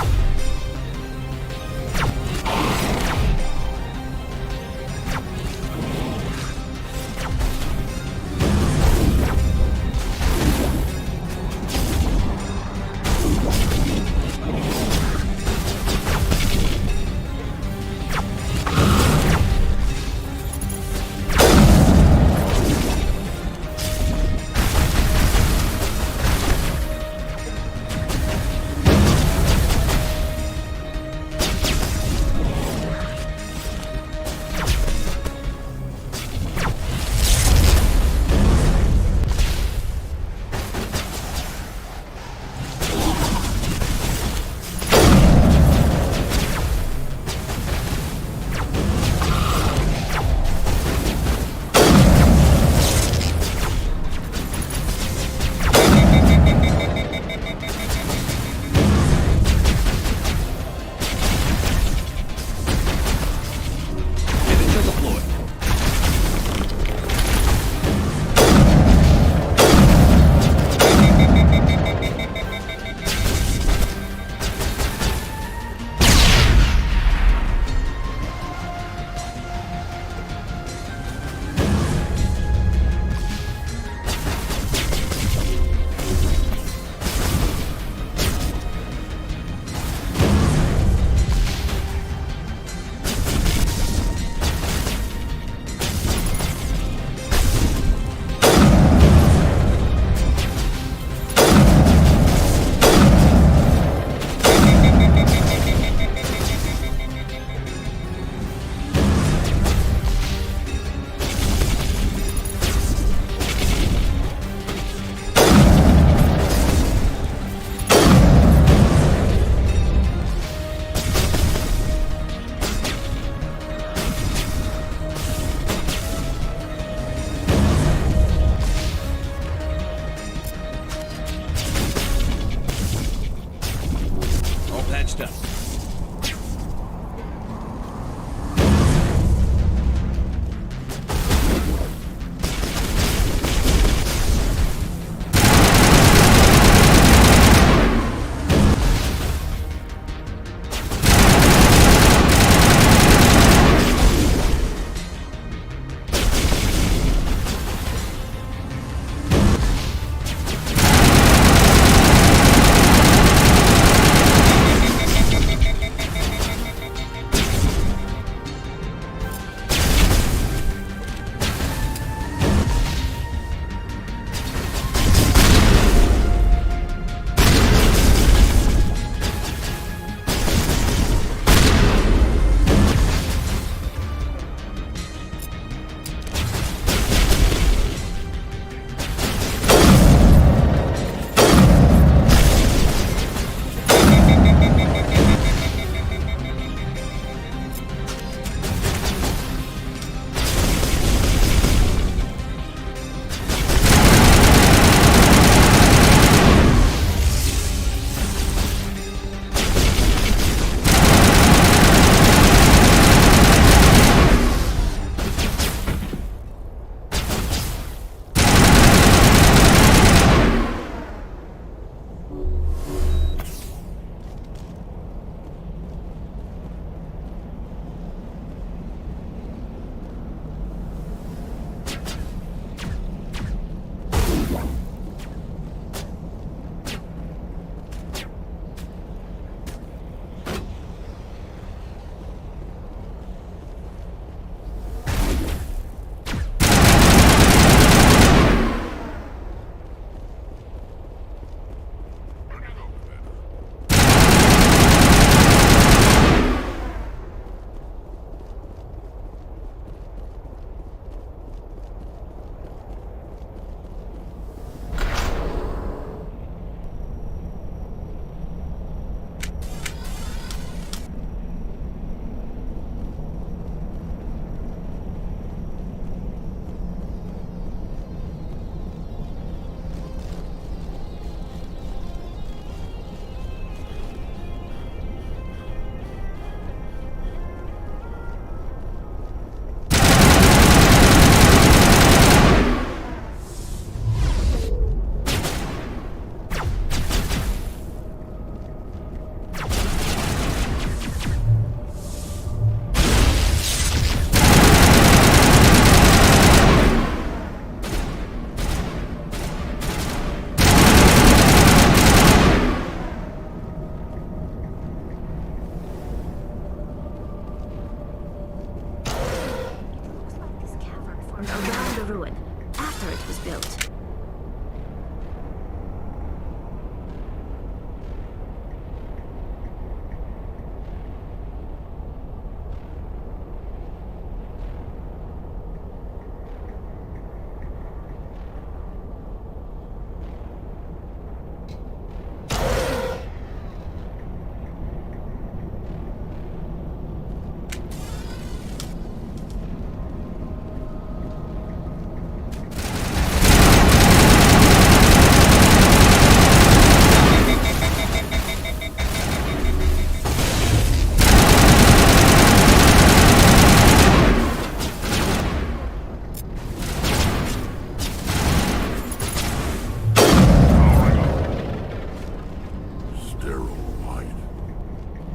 sterile white.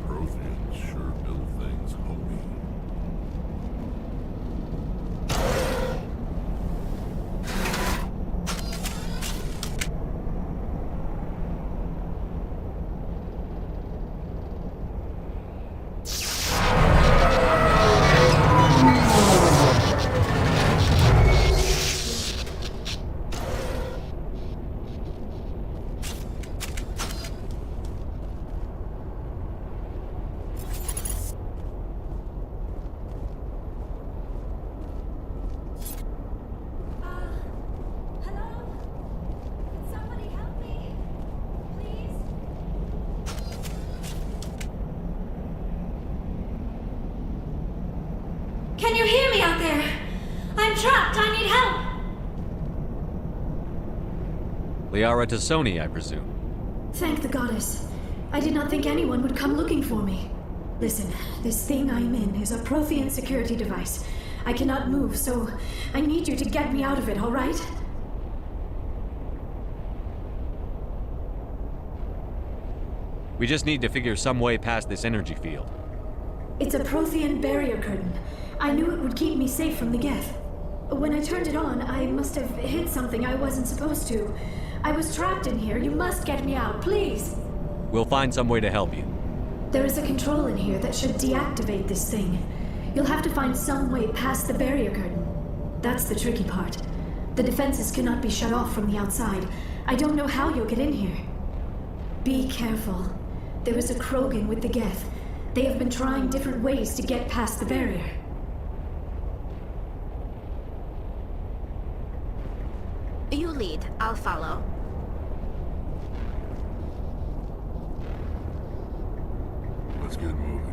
Protheans sure build things homey. Can you hear me out there? I'm trapped. I need help. Liara to Sony, I presume. Thank the goddess. I did not think anyone would come looking for me. Listen, this thing I'm in is a Prothean security device. I cannot move, so I need you to get me out of it, all right? We just need to figure some way past this energy field. It's a Prothean barrier curtain. I knew it would keep me safe from the Geth. When I turned it on, I must have hit something I wasn't supposed to. I was trapped in here. You must get me out, please. We'll find some way to help you. There is a control in here that should deactivate this thing. You'll have to find some way past the barrier curtain. That's the tricky part. The defenses cannot be shut off from the outside. I don't know how you'll get in here. Be careful. There is a Krogan with the Geth. They have been trying different ways to get past the barrier. You lead. I'll follow. Let's get moving.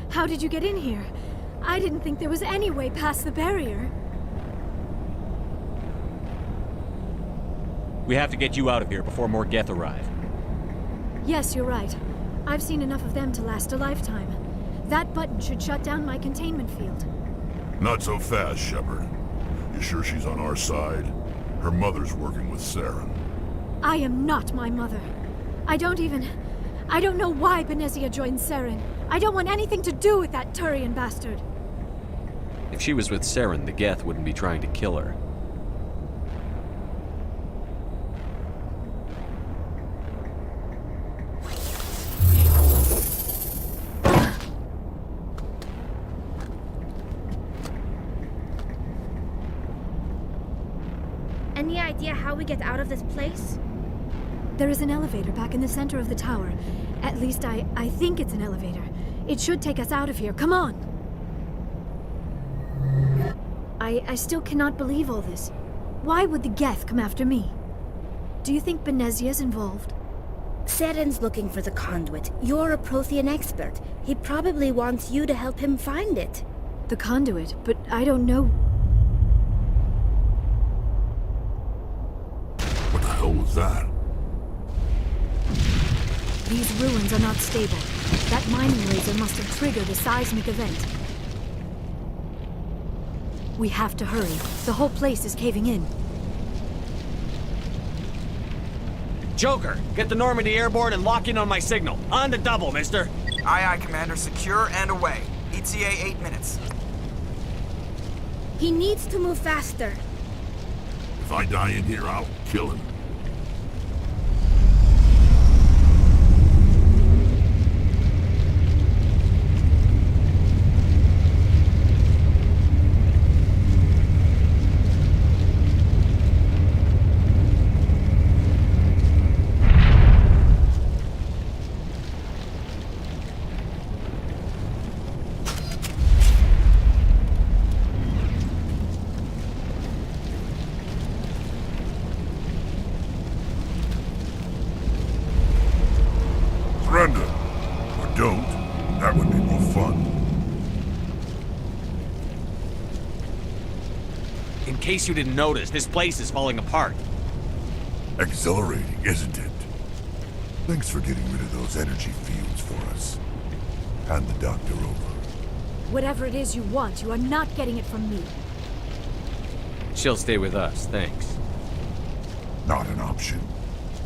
How did you get in here? I didn't think there was any way past the barrier. We have to get you out of here before more Geth arrive. Yes, you're right. I've seen enough of them to last a lifetime. That button should shut down my containment field. Not so fast, Shepard. You sure she's on our side? Her mother's working with Saren. I am not my mother. I don't know why Benezia joined Saren. I don't want anything to do with that Turian bastard. If she was with Saren, the Geth wouldn't be trying to kill her. Any idea how we get out of this place? There is an elevator back in the center of the tower. At least I think it's an elevator. It should take us out of here. Come on! I still cannot believe all this. Why would the Geth come after me? Do you think Benezia's involved? Saren's looking for the conduit. You're a Prothean expert. He probably wants you to help him find it. The conduit? But I don't know... What the hell was that? These ruins are not stable. That mining laser must have triggered a seismic event. We have to hurry. The whole place is caving in. Joker, get the Normandy airborne and lock in on my signal. On the double, mister. Aye, aye, Commander. Secure and away. ETA 8 minutes. He needs to move faster. If I die in here, I'll kill him. Surrender. Or don't. That would be more fun. In case you didn't notice, this place is falling apart. Exhilarating, isn't it? Thanks for getting rid of those energy fields for us. Hand the doctor over. Whatever it is you want, you are not getting it from me. She'll stay with us, thanks. Not an option.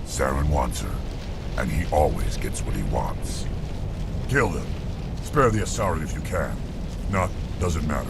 Saren wants her, and he always gets what he wants. Kill them. Spare the Asari if you can. Not, doesn't matter.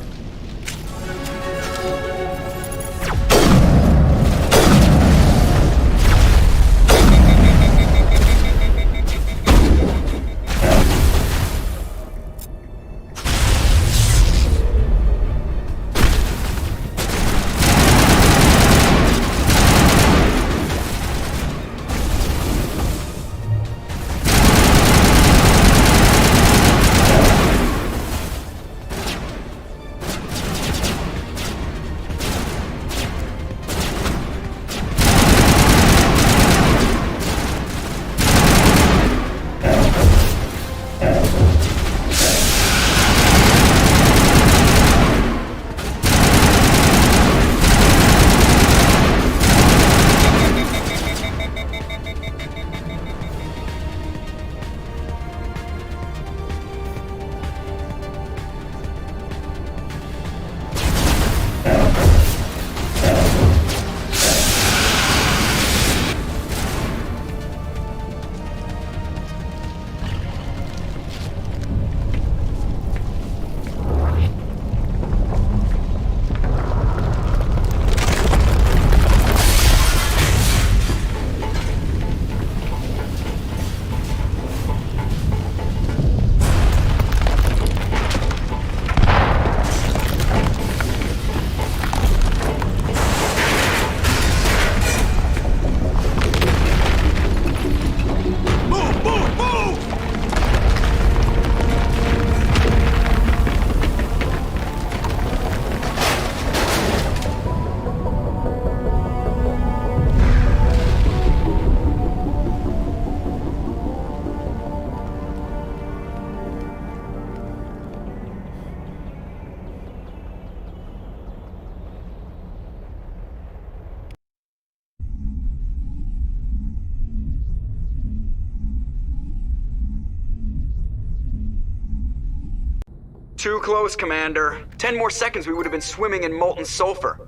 Too close, Commander. 10 more seconds we would have been swimming in molten sulfur.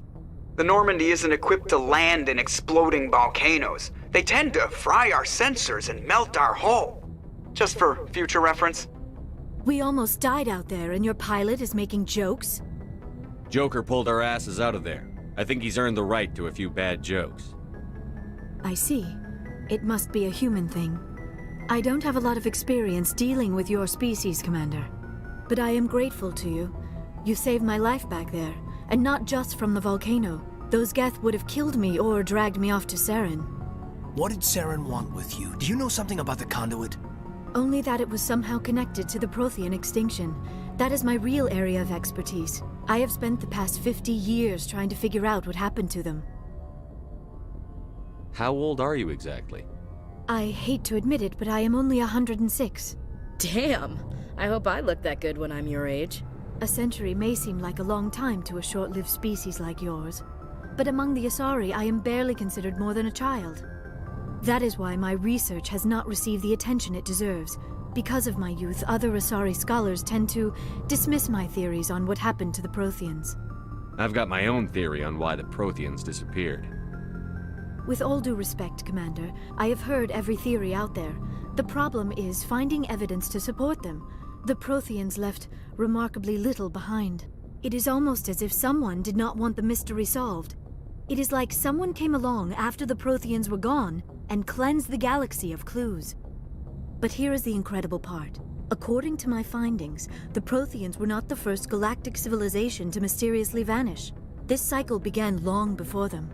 The Normandy isn't equipped to land in exploding volcanoes. They tend to fry our sensors and melt our hull. Just for future reference. We almost died out there, and your pilot is making jokes? Joker pulled our asses out of there. I think he's earned the right to a few bad jokes. I see. It must be a human thing. I don't have a lot of experience dealing with your species, Commander. But I am grateful to you. You saved my life back there, and not just from the volcano. Those Geth would have killed me or dragged me off to Saren. What did Saren want with you? Do you know something about the conduit? Only that it was somehow connected to the Prothean extinction. That is my real area of expertise. I have spent the past 50 years trying to figure out what happened to them. How old are you exactly? I hate to admit it, but I am only 106. Damn! I hope I look that good when I'm your age. A century may seem like a long time to a short-lived species like yours, but among the Asari I am barely considered more than a child. That is why my research has not received the attention it deserves. Because of my youth, other Asari scholars tend to dismiss my theories on what happened to the Protheans. I've got my own theory on why the Protheans disappeared. With all due respect, Commander, I have heard every theory out there. The problem is finding evidence to support them. The Protheans left remarkably little behind. It is almost as if someone did not want the mystery solved. It is like someone came along after the Protheans were gone and cleansed the galaxy of clues. But here is the incredible part. According to my findings, the Protheans were not the first galactic civilization to mysteriously vanish. This cycle began long before them.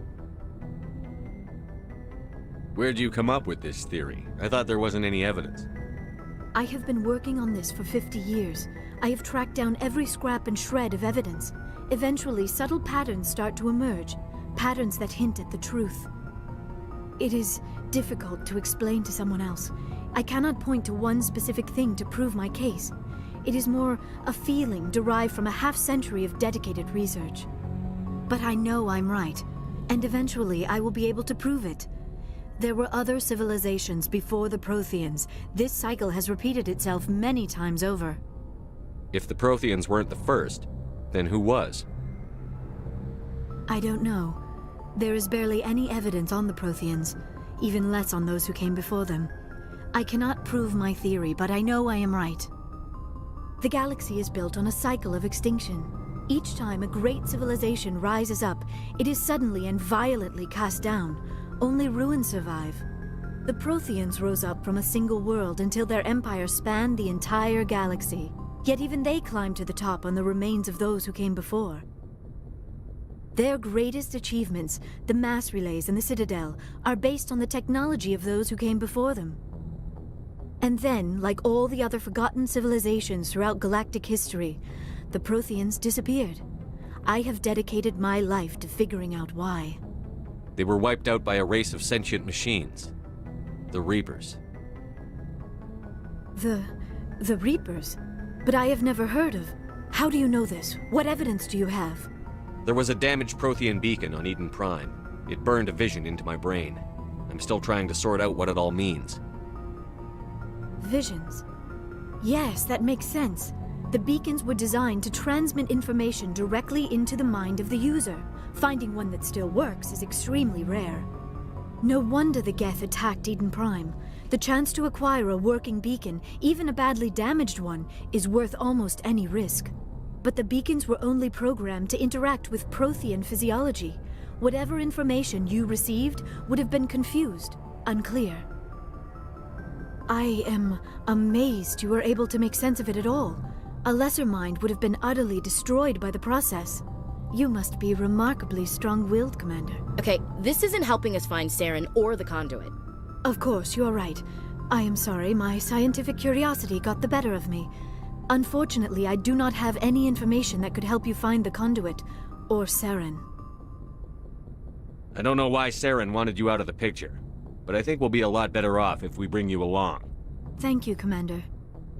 Where'd you come up with this theory? I thought there wasn't any evidence. I have been working on this for 50 years. I have tracked down every scrap and shred of evidence. Eventually, subtle patterns start to emerge, patterns that hint at the truth. It is difficult to explain to someone else. I cannot point to one specific thing to prove my case. It is more a feeling derived from a half-century of dedicated research. But I know I'm right, and eventually I will be able to prove it. There were other civilizations before the Protheans. This cycle has repeated itself many times over. If the Protheans weren't the first, then who was? I don't know. There is barely any evidence on the Protheans, even less on those who came before them. I cannot prove my theory, but I know I am right. The galaxy is built on a cycle of extinction. Each time a great civilization rises up, it is suddenly and violently cast down. Only ruins survive. The Protheans rose up from a single world until their empire spanned the entire galaxy. Yet even they climbed to the top on the remains of those who came before. Their greatest achievements, the mass relays and the Citadel, are based on the technology of those who came before them. And then, like all the other forgotten civilizations throughout galactic history, the Protheans disappeared. I have dedicated my life to figuring out why. They were wiped out by a race of sentient machines. The Reapers. The Reapers? But I have never heard of. How do you know this? What evidence do you have? There was a damaged Prothean beacon on Eden Prime. It burned a vision into my brain. I'm still trying to sort out what it all means. Visions. Yes, that makes sense. The beacons were designed to transmit information directly into the mind of the user. Finding one that still works is extremely rare. No wonder the Geth attacked Eden Prime. The chance to acquire a working beacon, even a badly damaged one, is worth almost any risk. But the beacons were only programmed to interact with Prothean physiology. Whatever information you received would have been confused, unclear. I am amazed you were able to make sense of it at all. A lesser mind would have been utterly destroyed by the process. You must be remarkably strong-willed, Commander. Okay, this isn't helping us find Saren or the conduit. Of course, you are right. I am sorry, my scientific curiosity got the better of me. Unfortunately, I do not have any information that could help you find the conduit, or Saren. I don't know why Saren wanted you out of the picture, but I think we'll be a lot better off if we bring you along. Thank you, Commander.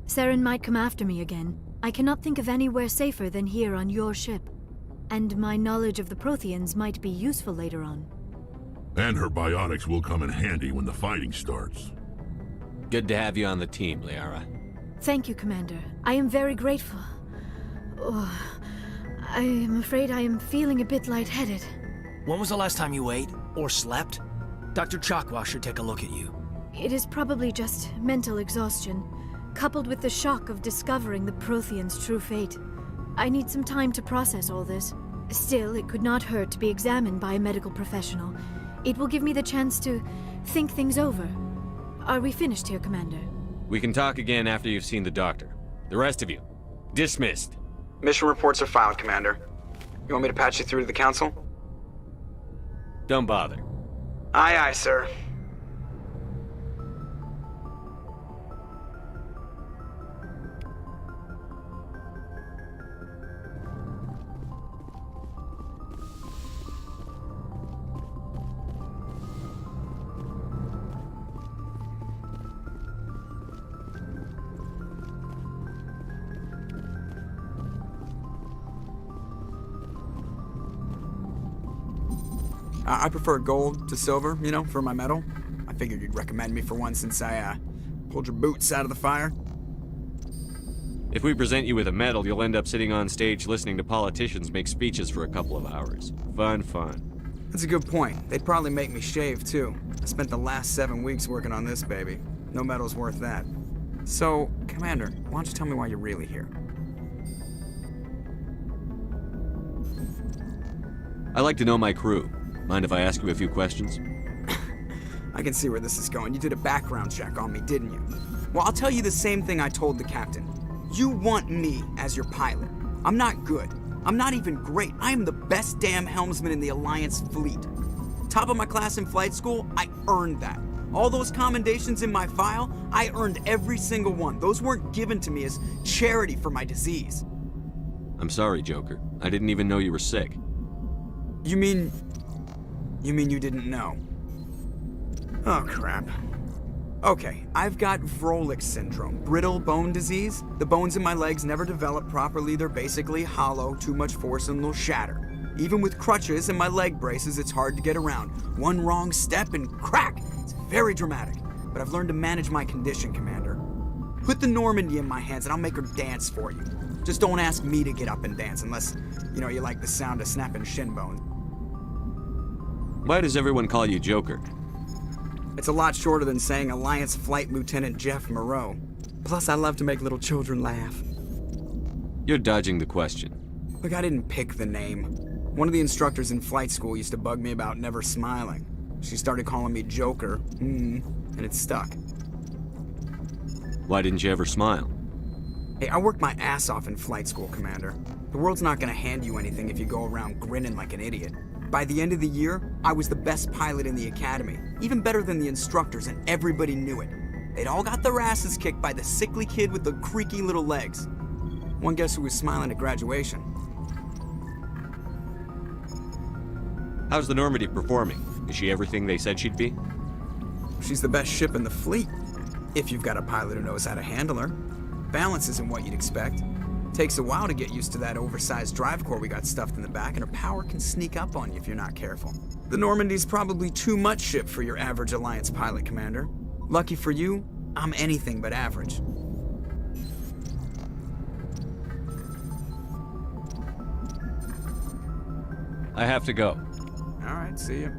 Saren might come after me again. I cannot think of anywhere safer than here on your ship. And my knowledge of the Protheans might be useful later on. And her biotics will come in handy when the fighting starts. Good to have you on the team, Liara. Thank you, Commander. I am very grateful. Oh, I am afraid I am feeling a bit lightheaded. When was the last time you ate or slept? Dr. Chakwa should take a look at you. It is probably just mental exhaustion, coupled with the shock of discovering the Prothean's true fate. I need some time to process all this. Still, it could not hurt to be examined by a medical professional. It will give me the chance to think things over. Are we finished here, Commander? We can talk again after you've seen the doctor. The rest of you, dismissed. Mission reports are filed, Commander. You want me to patch you through to the Council? Don't bother. Aye, aye, sir. I prefer gold to silver, you know, for my medal. I figured you'd recommend me for one since I, pulled your boots out of the fire. If we present you with a medal, you'll end up sitting on stage listening to politicians make speeches for a couple of hours. Fun. That's a good point. They'd probably make me shave, too. I spent the last 7 weeks working on this baby. No medal's worth that. So, Commander, why don't you tell me why you're really here? I like to know my crew. Mind if I ask you a few questions? I can see where this is going. You did a background check on me, didn't you? Well, I'll tell you the same thing I told the captain. You want me as your pilot. I'm not good. I'm not even great. I am the best damn helmsman in the Alliance fleet. Top of my class in flight school, I earned that. All those commendations in my file, I earned every single one. Those weren't given to me as charity for my disease. I'm sorry, Joker. I didn't even know you were sick. You mean you didn't know? Oh, crap. Okay, I've got Vrolik syndrome, brittle bone disease. The bones in my legs never develop properly. They're basically hollow, too much force and they'll shatter. Even with crutches and my leg braces, it's hard to get around. One wrong step and crack! It's very dramatic, but I've learned to manage my condition, Commander. Put the Normandy in my hands and I'll make her dance for you. Just don't ask me to get up and dance unless, you like the sound of snapping shin bones. Why does everyone call you Joker? It's a lot shorter than saying Alliance Flight Lieutenant Jeff Moreau. Plus, I love to make little children laugh. You're dodging the question. Look, I didn't pick the name. One of the instructors in flight school used to bug me about never smiling. She started calling me Joker, and it stuck. Why didn't you ever smile? Hey, I worked my ass off in flight school, Commander. The world's not gonna hand you anything if you go around grinning like an idiot. By the end of the year, I was the best pilot in the academy, even better than the instructors, and everybody knew it. They'd all got their asses kicked by the sickly kid with the creaky little legs. One guess who was smiling at graduation? How's the Normandy performing? Is she everything they said she'd be? She's the best ship in the fleet, if you've got a pilot who knows how to handle her. Balance isn't what you'd expect. Takes a while to get used to that oversized drive core we got stuffed in the back, and her power can sneak up on you if you're not careful. The Normandy's probably too much ship for your average Alliance pilot, Commander. Lucky for you, I'm anything but average. I have to go. All right, see you.